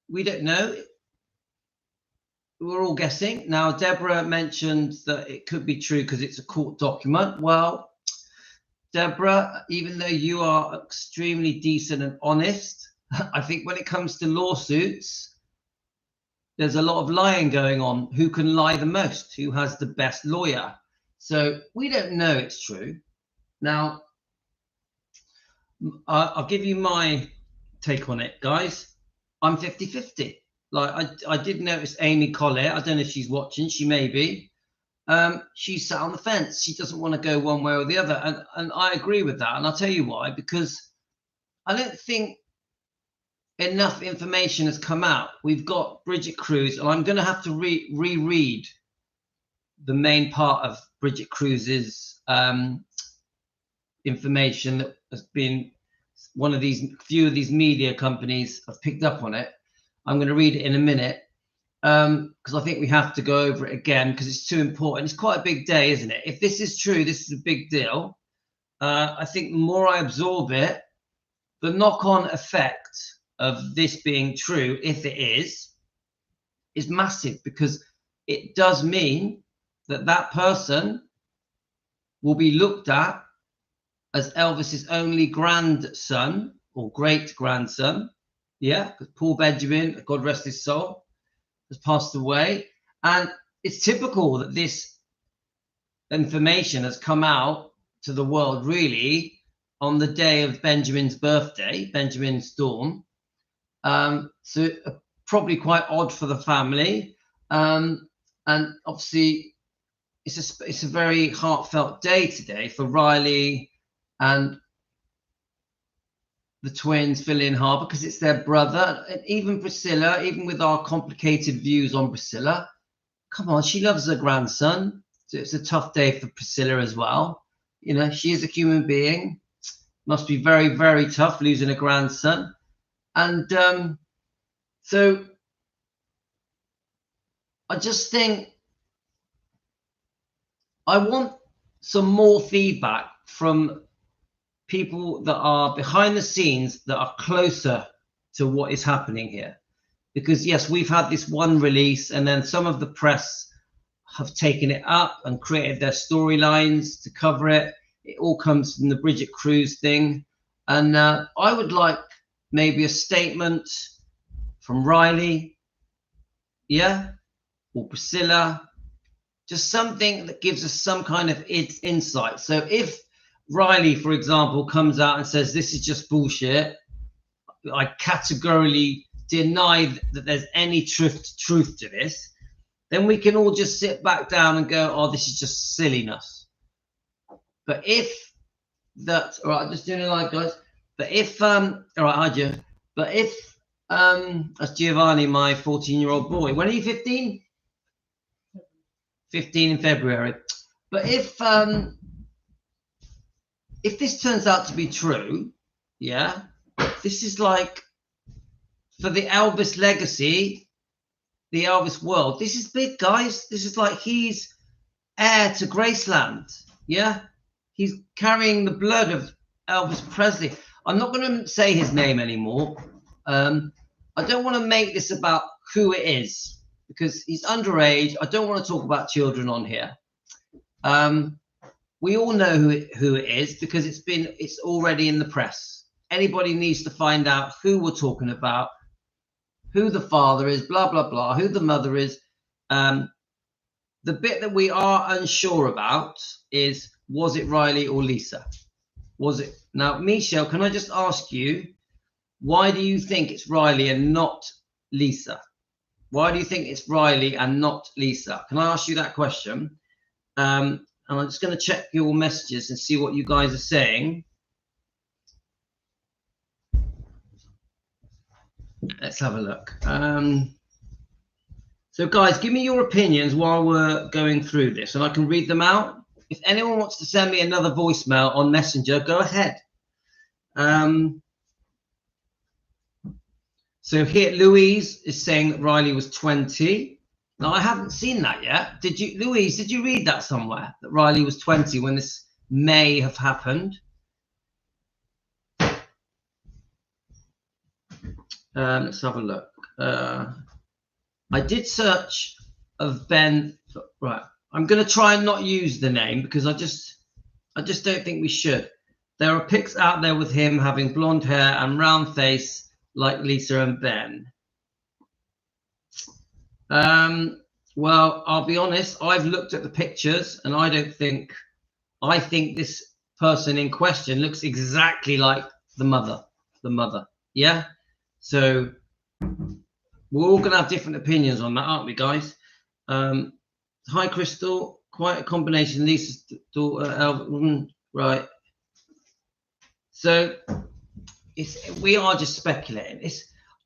We don't know. We're all guessing. Now, Deborah mentioned that it could be true because it's a court document. Well, Deborah, even though you are extremely decent and honest, I think when it comes to lawsuits, there's a lot of lying going on. Who can lie the most? Who has the best lawyer? So we don't know it's true. Now, I'll give you my take on it, guys. I'm 50-50. Like I did notice Amy Collett. I don't know if she's watching. She may be. She's sat on the fence. She doesn't want to go one way or the other. And I agree with that. And I'll tell you why. Because I don't think enough information has come out. We've got Bridget Cruz. And I'm going to have to reread the main part of Bridget Cruz's information that has been few of these media companies have picked up on it. I'm going to read it in a minute because I think we have to go over it again because it's too important. It's quite a big day, isn't it? If this is true, this is a big deal. I think the more I absorb it, the knock-on effect of this being true, if it is massive, because it does mean that that person will be looked at as Elvis's only grandson or great-grandson. Yeah, because Paul Benjamin, God rest his soul, has passed away. And it's typical that this information has come out to the world really on the day of Benjamin's birthday, Benjamin's dawn. So probably quite odd for the family. And obviously it's a very heartfelt day today for Riley and the twins, Philly and Harbour, because it's their brother. And even Priscilla, even with our complicated views on Priscilla, come on, she loves her grandson. So it's a tough day for Priscilla as well. You know, she is a human being. Must be very, very tough losing a grandson. And so I just think I want some more feedback from people that are behind the scenes, that are closer to what is happening here. Because yes, we've had this one release and then some of the press have taken it up and created their storylines to cover it. It all comes from the Bridget Cruz thing. And I would like maybe a statement from Riley, yeah, or Priscilla, just something that gives us some kind of insight. So if Riley, for example, comes out and says this is just bullshit, I categorically deny that there's any truth to this, then we can all just sit back down and go, oh, this is just silliness. But if that, all right, just doing it live, guys. But if, all right, hi, Joe. But if, that's Giovanni, my 14-year-old boy. When are you 15? 15 in February. But if this turns out to be true, yeah, this is like for the Elvis legacy, the Elvis world. This is big, guys. This is like he's heir to Graceland. Yeah, he's carrying the blood of Elvis Presley. I'm not going to say his name anymore. I don't want to make this about who it is because he's underage. I don't want to talk about children on here. We all know who it is because it's already in the press. Anybody needs to find out who we're talking about, who the father is, blah, blah, blah, who the mother is. The bit that we are unsure about is, was it Riley or Lisa? Was it? Now, Michelle, can I just ask you, why do you think it's Riley and not Lisa? Why do you think it's Riley and not Lisa? Can I ask you that question? And I'm just going to check your messages and see what you guys are saying. Let's have a look. So guys, give me your opinions while we're going through this and I can read them out. If anyone wants to send me another voicemail on Messenger, go ahead. So here, Louise is saying that Riley was 20. Now, I haven't seen that yet. Did you, Louise, did you read that somewhere? That Riley was 20 when this may have happened? Let's have a look. I did search of Ben. Right. I'm going to try and not use the name because I just don't think we should. There are pics out there with him having blonde hair and round face like Lisa and Ben. Well, I'll be honest. I've looked at the pictures and I think this person in question looks exactly like the mother. Yeah. So we're all going to have different opinions on that, aren't we, guys? Hi, Crystal. Quite a combination. Lisa's daughter, Elvis. Right. So we are just speculating.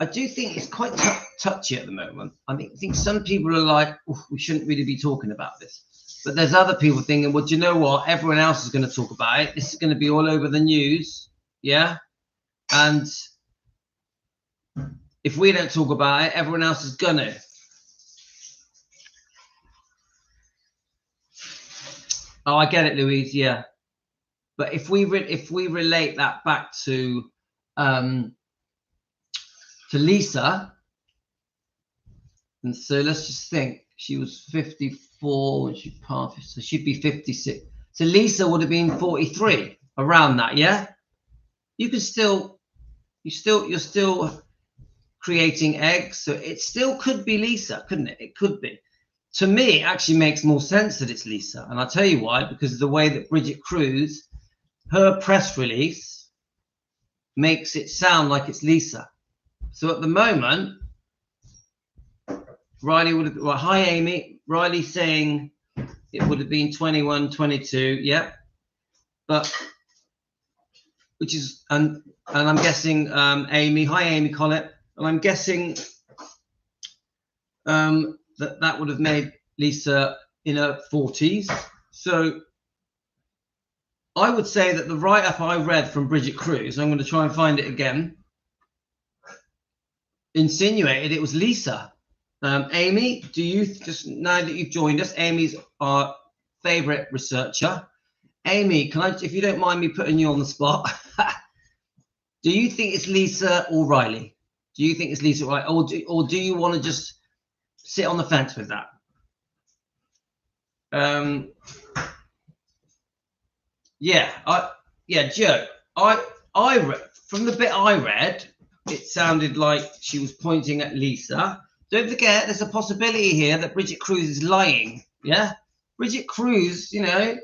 I do think it's quite touchy at the moment. I think some people are like, we shouldn't really be talking about this. But there's other people thinking, well, do you know what? Everyone else is going to talk about it. This is going to be all over the news. Yeah. And if we don't talk about it, everyone else is going to. Oh, I get it, Louise. Yeah. But if we relate that back to Lisa, and so let's just think, she was 54 when she passed, so she'd be 56. So Lisa would have been 43, around that, yeah. You can still, you're still creating eggs, so it still could be Lisa, couldn't it? It could be. To me, it actually makes more sense that it's Lisa, and I'll tell you why. Because of the way that Bridget Cruz, her press release makes it sound like it's Lisa. So at the moment, Riley would have, well, hi Amy, Riley saying it would have been 21, 22, yeah. But, which is, and I'm guessing Amy, hi Amy Collett, and I'm guessing that would have made Lisa in her 40s. So I would say that the write-up I read from Bridget Cruz, I'm going to try and find it again, insinuated it was Lisa. Amy, do you, just now that you've joined us, Amy's our favorite researcher. Amy, can I, if you don't mind me putting you on the spot, do you think it's Lisa or Riley? Do you think it's Lisa or Riley? Or do you want to just sit on the fence with that? Yeah, Joe, I read, from the bit I read, it sounded like she was pointing at Lisa. Don't forget, there's a possibility here that Bridget Cruz is lying. Yeah, Bridget Cruz, you know,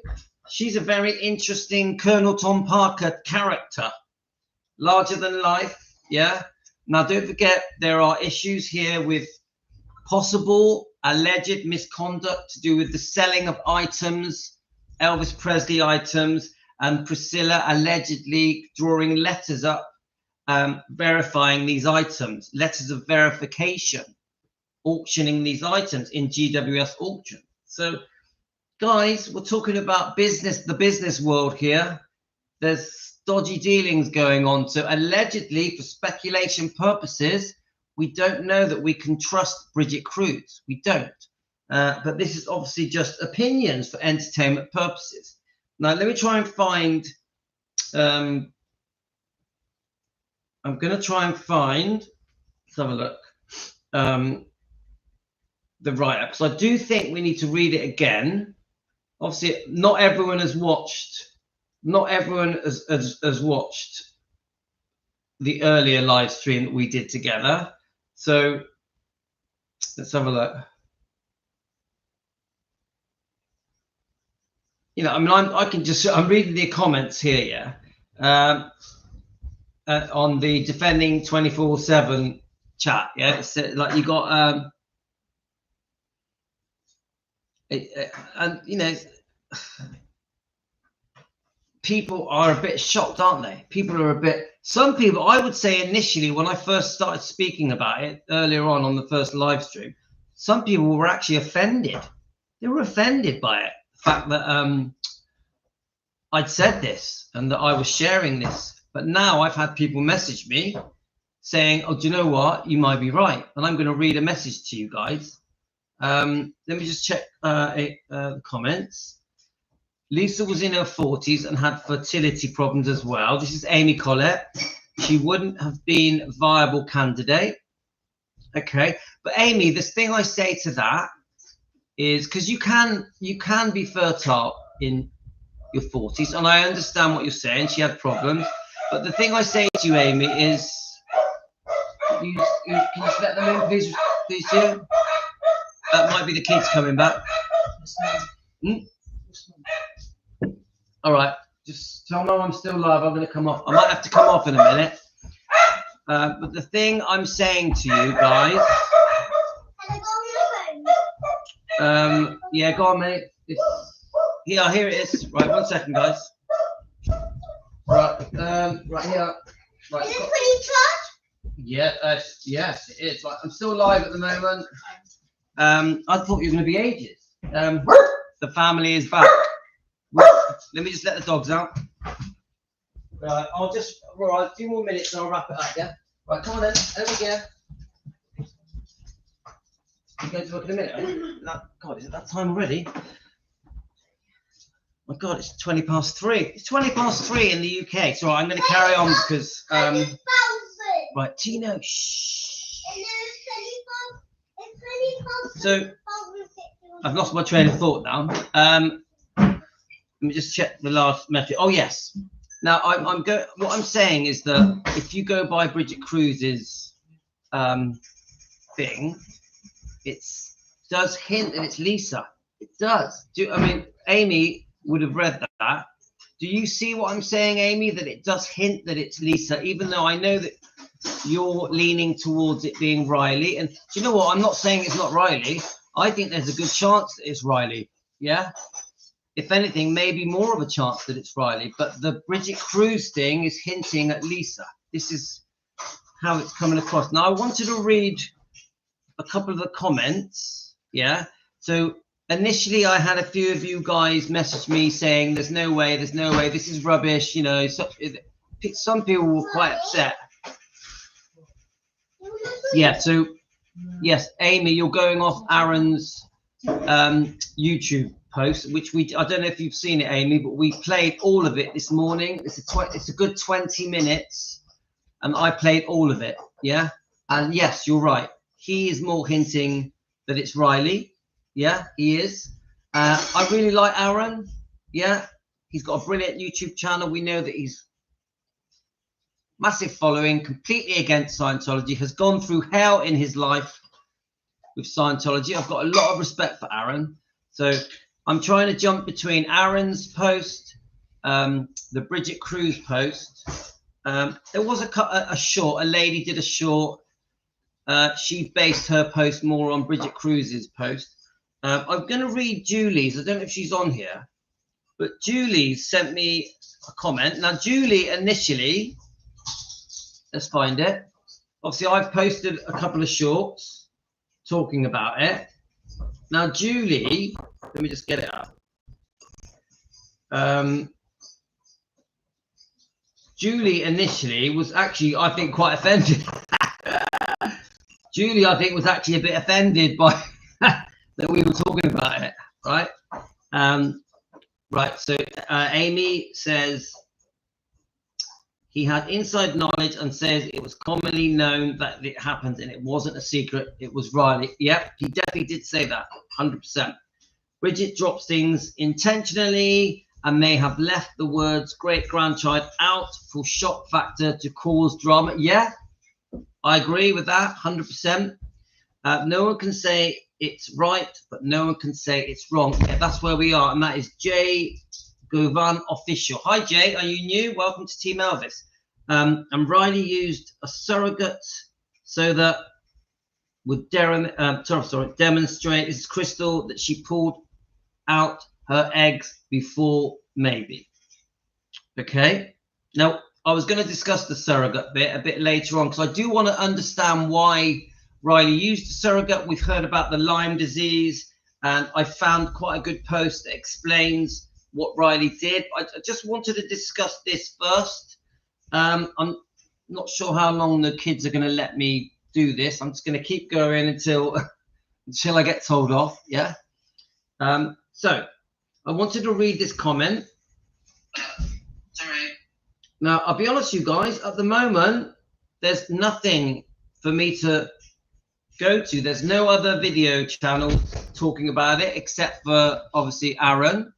she's a very interesting Colonel Tom Parker character, larger than life. Yeah. Now, don't forget, there are issues here with possible alleged misconduct to do with the selling of items, Elvis Presley items, and Priscilla allegedly drawing letters up, verifying these items, letters of verification, auctioning these items in GWS auction. So, guys, we're talking about business, the business world here. There's dodgy dealings going on. So, allegedly, for speculation purposes, we don't know that we can trust Bridget Cruz. We don't. But this is obviously just opinions for entertainment purposes. Now, let me try and find, I'm going to try and find, let's have a look, the write-up. So I do think we need to read it again. Obviously, not everyone has watched, has watched the earlier live stream that we did together. So let's have a look. You know, I mean, I'm reading the comments here, yeah, on the Defending 24/7 chat, yeah. It's like you got, and you know, people are a bit shocked, aren't they? People are a bit. Some people, I would say, initially when I first started speaking about it earlier on the first live stream, some people were actually offended. They were offended by it. The fact that I'd said this and that I was sharing this, but now I've had people message me saying, oh, do you know what, you might be right, and I'm going to read a message to you guys. Let me just check the comments. Lisa was in her 40s and had fertility problems as well. This is Amy Collett. She wouldn't have been a viable candidate. Okay, but Amy, this thing I say to that is because you can be fertile in your 40s, and I understand what you're saying. She had problems, but the thing I say to you, Amy, is can you just let them in, please, dear? That might be the kids coming back. All right, just tell Mum I'm still live. I'm going to come off. I might have to come off in a minute. But the thing I'm saying to you guys, yeah, go on, mate. Yeah, here it is. Right, 1 second, guys. Right, right here. Right. Is it pretty charged? Yeah, yes, it is. Right, I'm still live at the moment. I thought you were going to be ages. the family is back. Let me just let the dogs out. Right, I'll just, right, a few more minutes and I'll wrap it up, yeah? Right, come on then, over here. You going to work in a minute, right? God, is it that time already? My God, it's 20 past 3. It's 20 past 3 in the UK. So I'm going to carry on because, right, Tino, shh. So, I've lost my train of thought now. Let me just check the last message. Oh, yes. Now, what I'm saying is that if you go by Bridget Cruise's thing, it does hint that it's Lisa. It does. I mean, Amy would have read that. Do you see what I'm saying, Amy? That it does hint that it's Lisa, even though I know that you're leaning towards it being Riley. And do you know what? I'm not saying it's not Riley. I think there's a good chance that it's Riley. Yeah. If anything, maybe more of a chance that it's Riley. But the Bridget Cruise thing is hinting at Lisa. This is how it's coming across. Now, I wanted to read a couple of the comments. Yeah. So initially, I had a few of you guys message me saying, there's no way, this is rubbish. You know, some people were quite upset. Yeah. So, yes, Amy, you're going off Aaron's YouTube post, which I don't know if you've seen it, Amy, but we played all of it this morning. It's a good 20 minutes, and I played all of it. Yeah. And yes, you're right. He is more hinting that it's Riley. Yeah, he is. I really like Aaron. Yeah, he's got a brilliant YouTube channel. We know that he's massive following, completely against Scientology, has gone through hell in his life with Scientology. I've got a lot of respect for Aaron. So I'm trying to jump between Aaron's post, the Bridget Cruise post. There was a short, a lady did a short. She based her post more on Bridget Cruise's post. I'm going to read Julie's. I don't know if she's on here, but Julie sent me a comment. Now, Julie initially, let's find it. Obviously, I've posted a couple of shorts talking about it. Now, Julie, let me just get it up. Julie initially was actually, I think, quite offended. Julie, I think, was actually a bit offended by that we were talking about it, right? Right, so Amy says he had inside knowledge and says it was commonly known that it happened and it wasn't a secret, it was Riley. Yep, he definitely did say that, 100%. Bridget drops things intentionally and may have left the words great-grandchild out for shock factor to cause drama. Yeah, I agree with that, 100%. No one can say it's right, but no one can say it's wrong. Yeah, that's where we are, and that is Jay Govan Official. Hi, Jay. Are you new? Welcome to Team Elvis. And Riley used a surrogate so that would demonstrate, this is Crystal, that she pulled out her eggs before maybe. Okay. Now, I was going to discuss the surrogate bit a bit later on because I do want to understand why Riley used a surrogate. We've heard about the Lyme disease, and I found quite a good post that explains what Riley did. I just wanted to discuss this first. I'm not sure how long the kids are going to let me do this. I'm just going to keep going until I get told off. Yeah. So I wanted to read this comment. All right. Now, I'll be honest with you guys, at the moment, there's nothing for me to go to. There's no other video channel talking about it except for, obviously, Aaron.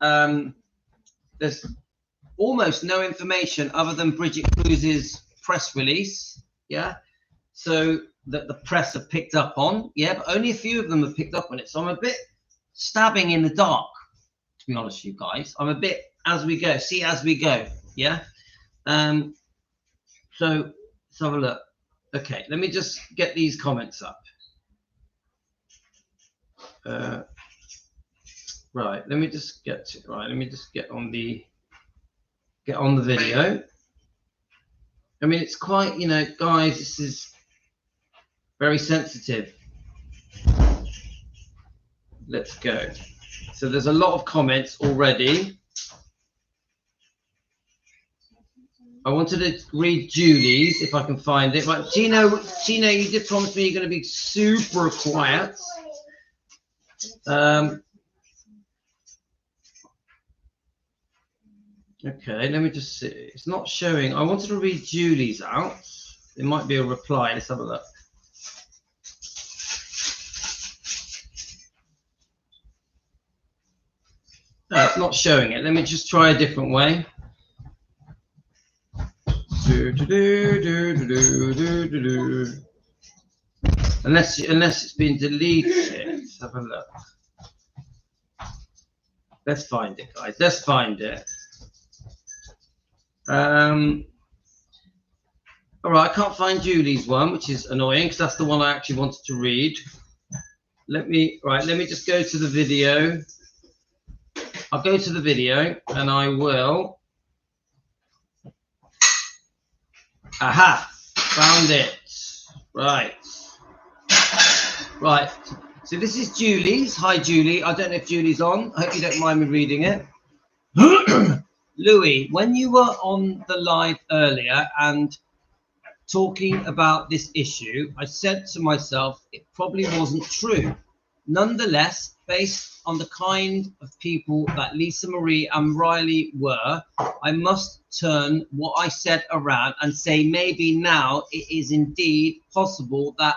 There's almost no information other than Bridget Cruise's press release. Yeah. So that the press have picked up on. Yeah, but only a few of them have picked up on it. So I'm a bit stabbing in the dark, to be honest with you guys. I'm a bit as we go, see as we go. Yeah. So let's have a look. Okay, let me just get these comments up. Right, let me just get on the video. I mean, it's quite, you know, guys, this is very sensitive. Let's go. So there's a lot of comments already. I wanted to read Julie's if I can find it. Right, Tino, you did promise me you're going to be super quiet. Okay, let me just see. It's not showing. I wanted to read Julie's out. It might be a reply. Let's have a look. No, it's not showing it. Let me just try a different way. Unless it's been deleted. Let's have a look. Let's find it, guys. Let's find it. All right, I can't find Julie's one, which is annoying because that's the one I actually wanted to read. Let me just go to the video. I'll go to the video and I will. Aha! Found it. Right. Right. So this is Julie's. Hi, Julie. I don't know if Julie's on. I hope you don't mind me reading it. Louis, when you were on the live earlier and talking about this issue, I said to myself, it probably wasn't true. Nonetheless, based on the kind of people that Lisa Marie and Riley were, I must turn what I said around and say maybe now it is indeed possible that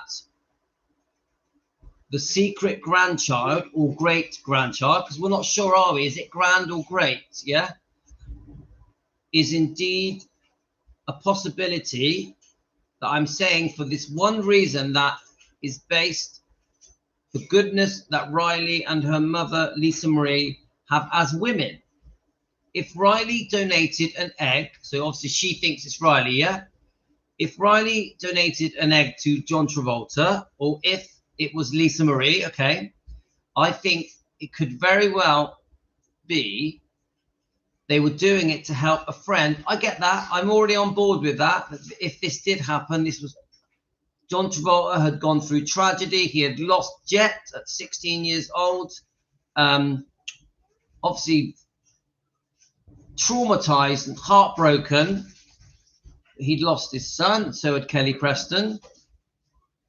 the secret grandchild or great-grandchild, because we're not sure, are we? Is it grand or great? Yeah? Is indeed a possibility that I'm saying for this one reason that is based the goodness that Riley and her mother, Lisa Marie, have as women. If Riley donated an egg, so obviously she thinks it's Riley, yeah? If Riley donated an egg to John Travolta, or if it was Lisa Marie, okay, I think it could very well be they were doing it to help a friend. I get that. I'm already on board with that. If this did happen, this was John Travolta had gone through tragedy. He had lost Jet at 16 years old. Obviously traumatized and heartbroken. He'd lost his son, so had Kelly Preston.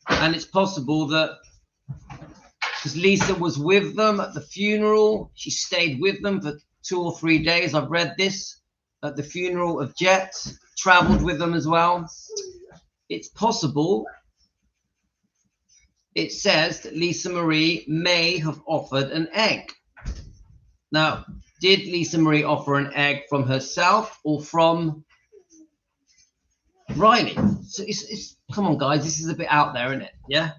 And it's possible that because Lisa was with them at the funeral, she stayed with them for 2 or 3 days. I've read this at the funeral of Jet, traveled with them as well. It's possible. It says that Lisa Marie may have offered an egg. Now, did Lisa Marie offer an egg from herself or from Riley? So it's come on, guys, this is a bit out there, isn't it? Yeah.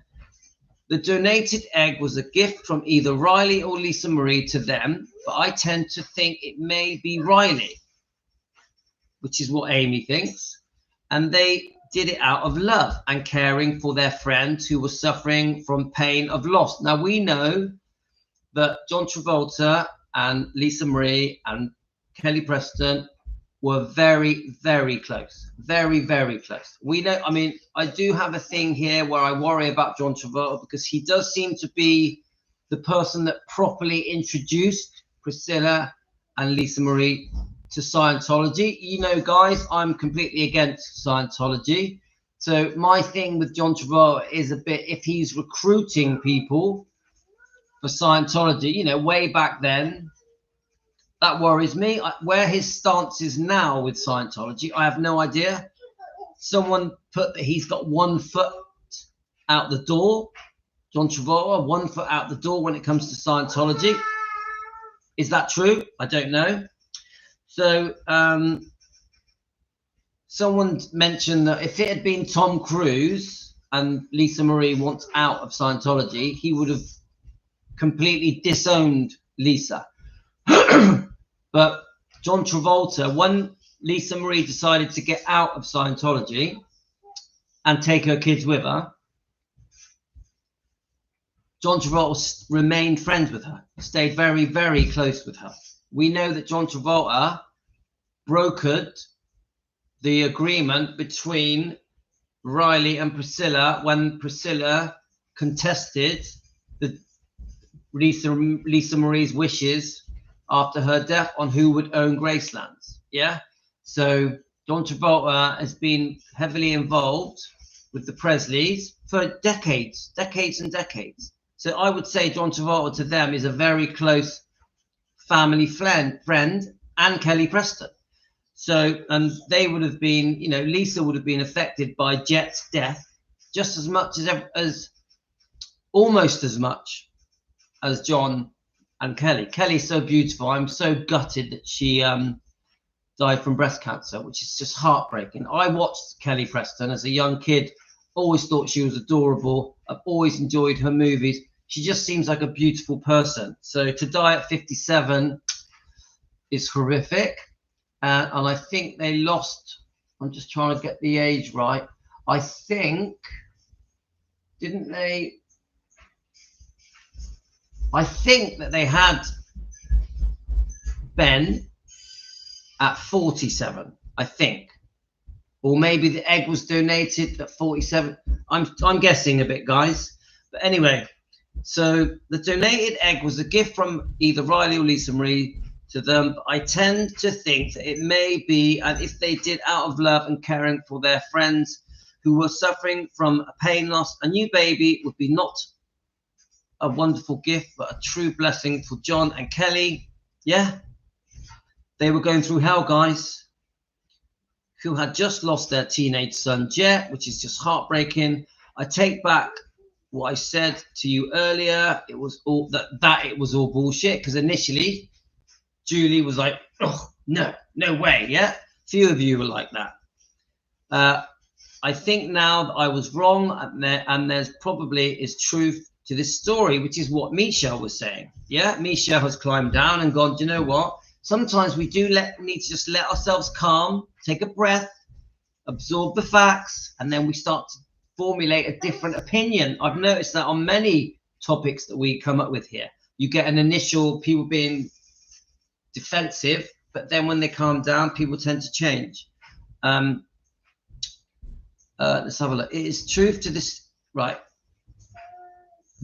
The donated egg was a gift from either Riley or Lisa Marie to them, but I tend to think it may be Riley, which is what Amy thinks. And they did it out of love and caring for their friends who were suffering from pain of loss. Now, we know that John Travolta and Lisa Marie and Kelly Preston were very, very close. Very, very close. We know, I mean, I do have a thing here where I worry about John Travolta because he does seem to be the person that properly introduced Priscilla and Lisa Marie to Scientology. You know, guys, I'm completely against Scientology. So my thing with John Travolta is a bit, if he's recruiting people for Scientology, you know, way back then, that worries me. Where his stance is now with Scientology, I have no idea. Someone put that he's got 1 foot out the door. John Travolta, 1 foot out the door when it comes to Scientology. Is that true? I don't know. So someone mentioned that if it had been Tom Cruise and Lisa Marie wants out of Scientology, he would have completely disowned Lisa. But John Travolta, when Lisa Marie decided to get out of Scientology and take her kids with her, John Travolta remained friends with her, stayed very, very close with her. We know that John Travolta brokered the agreement between Riley and Priscilla when Priscilla contested Lisa Marie's wishes after her death on who would own Gracelands. Yeah. So John Travolta has been heavily involved with the Presleys for decades and decades. So I would say John Travolta to them is a very close family friend, and Kelly Preston. So they would have been, you know, Lisa would have been affected by Jet's death just as much as almost as much as John and Kelly. Kelly's so beautiful. I'm so gutted that she died from breast cancer, which is just heartbreaking. I watched Kelly Preston as a young kid, always thought she was adorable. I've always enjoyed her movies. She just seems like a beautiful person. So to die at 57 is horrific. And I think they lost, I'm just trying to get the age right. I think, didn't they? I think that they had Ben at 47, I think. Or maybe the egg was donated at 47. I'm guessing a bit, guys. But anyway, so the donated egg was a gift from either Riley or Lisa Marie to them. But I tend to think that it may be, and if they did out of love and caring for their friends who were suffering from a pain loss, a new baby would be not a wonderful gift, but a true blessing for John and Kelly. Yeah, they were going through hell, guys, who had just lost their teenage son, Jet, which is just heartbreaking. I take back what I said to you earlier. It was all that it was all bullshit, because initially Julie was like, oh, no way. Yeah, few of you were like that. I think now that I was wrong, and there's probably is truth to this story, which is what Michelle was saying. Yeah, Michelle has climbed down and gone, do you know what? Sometimes we do need to just let ourselves calm, take a breath, absorb the facts, and then we start to formulate a different opinion. I've noticed that on many topics that we come up with here. You get an initial people being defensive, but then when they calm down, people tend to change. Let's have a look. It is truth to this, right?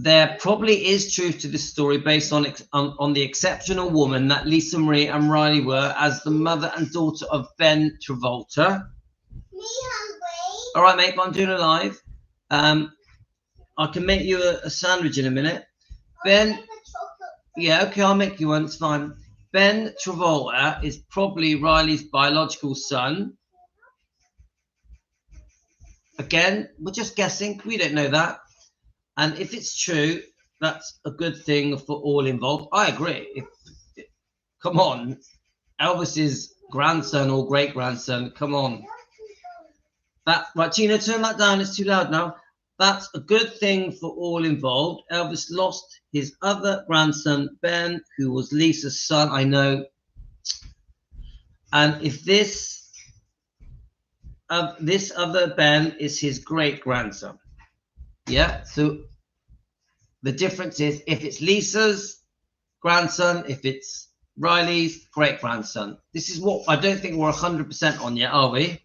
There probably is truth to this story based on the exceptional woman that Lisa Marie and Riley were as the mother and daughter of Ben Travolta. All right, mate, but I'm doing a live. I can make you a sandwich in a minute. Ben, yeah, okay, I'll make you one. It's fine. Ben Travolta is probably Riley's biological son. Again, we're just guessing. We don't know that. And if it's true, that's a good thing for all involved. I agree. Come on, Elvis's grandson or great-grandson, come on. Right, Gina, turn that down. It's too loud now. That's a good thing for all involved. Elvis lost his other grandson, Ben, who was Lisa's son, I know. And if this other Ben is his great-grandson. Yeah, so the difference is if it's Lisa's grandson, if it's Riley's great-grandson. This is what I don't think we're 100% on yet, are we?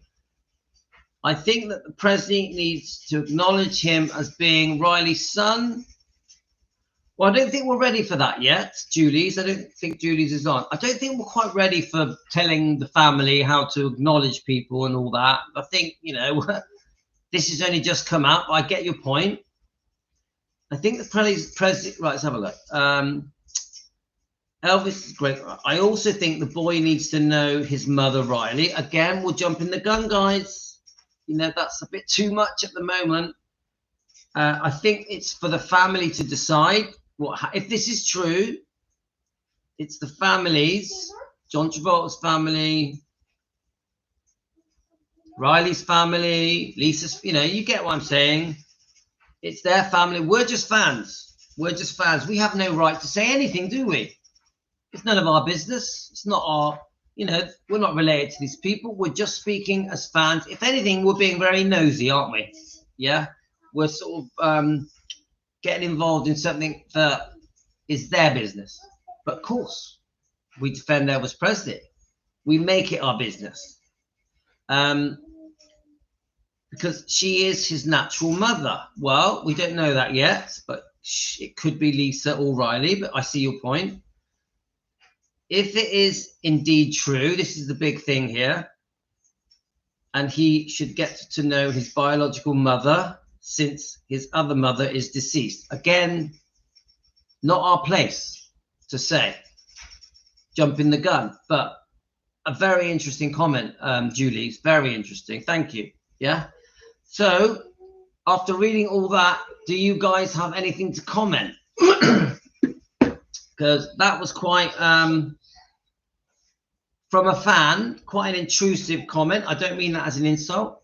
I think that the Presley needs to acknowledge him as being Riley's son. Well, I don't think we're ready for that yet, Julie's. I don't think Julie's is on. I don't think we're quite ready for telling the family how to acknowledge people and all that. I think, you know, this has only just come out. I get your point. I think the Presley, right, let's have a look. Elvis is great. I also think the boy needs to know his mother, Riley. Again, we'll jump in the gun, guys. You know, that's a bit too much at the moment. I think it's for the family to decide if this is true. It's the families, John Travolta's family, Riley's family, Lisa's, you know, you get what I'm saying. It's their family. We're just fans. We're just fans. We have no right to say anything, do we? It's none of our business. It's not our, you know, we're not related to these people. We're just speaking as fans. If anything, we're being very nosy, aren't we? Yeah. We're sort of getting involved in something that is their business. But of course, we defend Elvis Presley. We make it our business. Because she is his natural mother. Well, we don't know that yet, but it could be Lisa or Riley, but I see your point. If it is indeed true, this is the big thing here, and he should get to know his biological mother since his other mother is deceased. Again, not our place to say, jumping the gun, but a very interesting comment, Julie. It's very interesting. Thank you. Yeah. So after reading all that, do you guys have anything to comment? Because that was quite, from a fan, quite an intrusive comment. I don't mean that as an insult.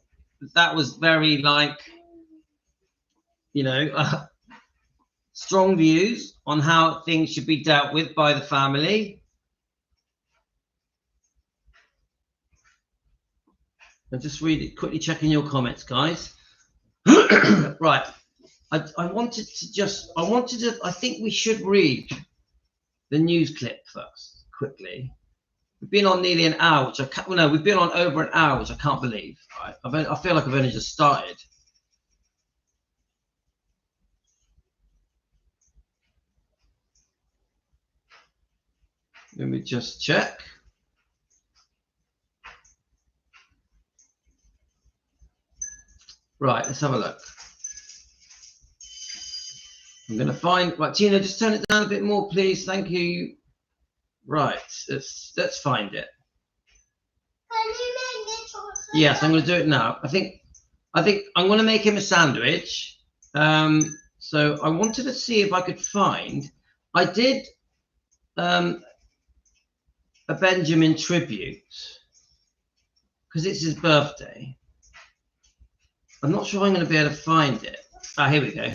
That was very, like, you know, strong views on how things should be dealt with by the family. I'm just quickly checking your comments, guys. Right. I think we should read the news clip first, quickly. We've been on nearly an hour, which I can't, well, no, we've been on over an hour, which I can't believe. Right? I feel like I've only just started. Let me just check. Right, let's have a look. I'm going to find, right, Tina, just turn it down a bit more, please. Thank you. Right, let's find it. Yes, I'm going to do it now. I think I'm going to make him a sandwich. So I wanted to see if I could find. I did a Benjamin tribute because it's his birthday. I'm not sure I'm going to be able to find it. Ah, here we go.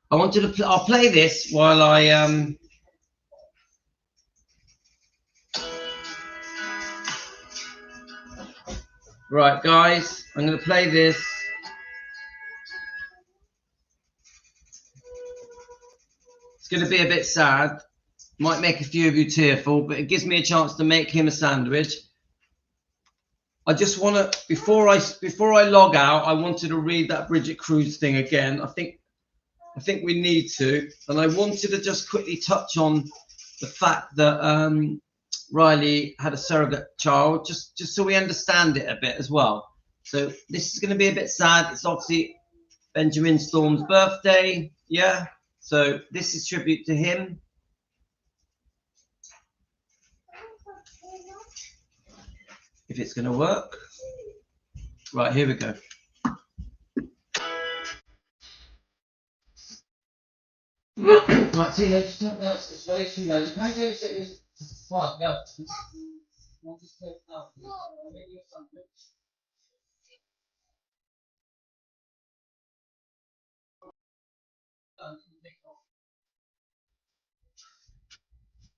I wanted to. I'll play this while I Right, guys, I'm going to play this. It's going to be a bit sad. Might make a few of you tearful, but it gives me a chance to make him a sandwich. I just want to, before I log out, I wanted to read that Bridget Cruz thing again. I think we need to, and I wanted to just quickly touch on the fact that Riley had a surrogate child, just so we understand it a bit as well. So this is going to be a bit sad. It's obviously Benjamin Storm's birthday, yeah. So this is tribute to him. If it's going to work. Right, here we go. Right, see, let's talk about this way too low. Can I do this? What? No.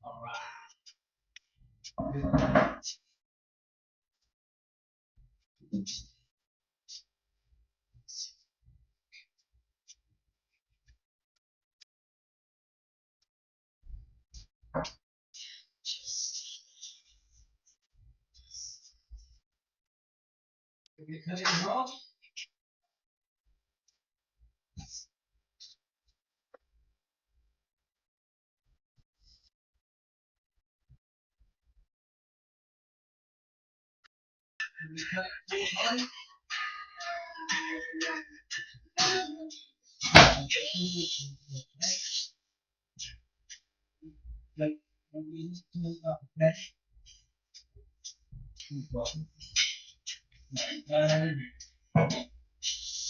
All right.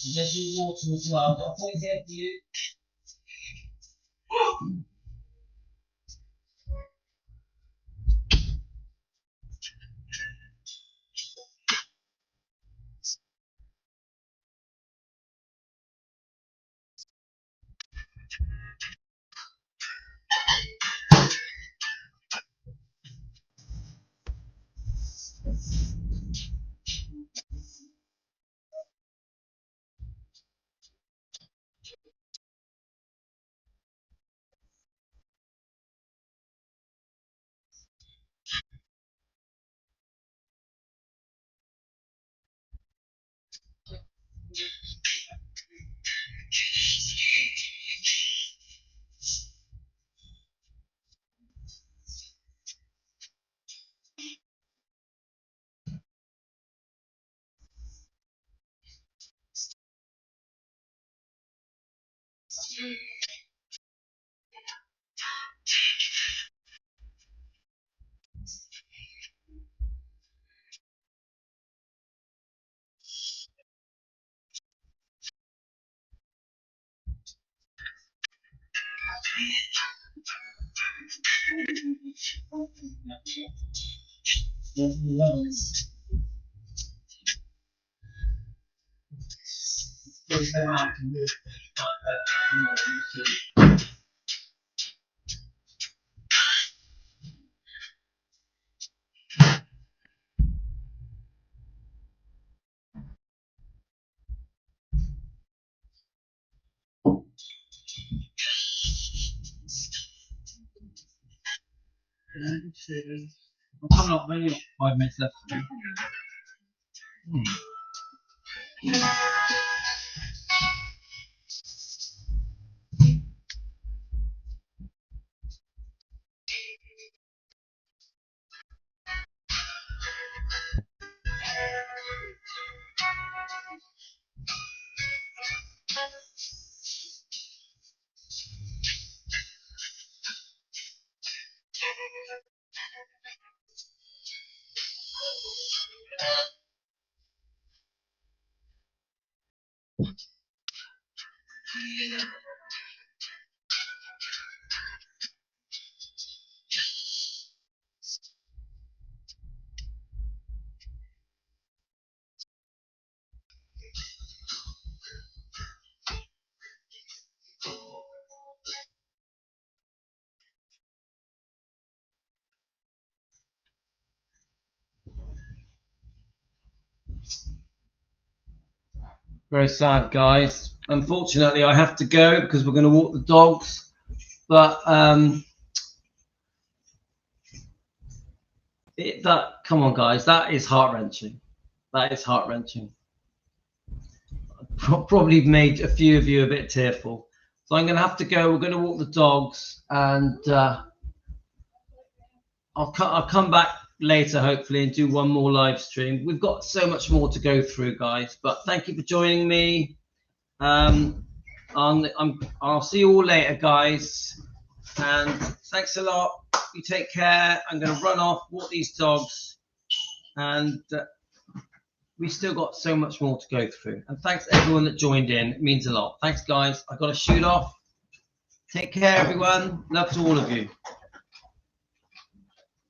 Just use water as well. I'll point it to you. I'm coming up, only 5 minutes left. Very sad, guys. Unfortunately, I have to go because we're going to walk the dogs. But come on, guys, that is heart-wrenching. That is heart-wrenching. Probably made a few of you a bit tearful. So I'm going to have to go. We're going to walk the dogs, and I'll come back later, hopefully, and do one more live stream. We've got so much more to go through, guys. But thank you for joining me. I'll see you all later, guys. And thanks a lot. You take care. I'm going to run off, walk these dogs, and we still got so much more to go through. And thanks to everyone that joined in. It means a lot. Thanks, guys. I've got to shoot off. Take care, everyone. Love to all of you.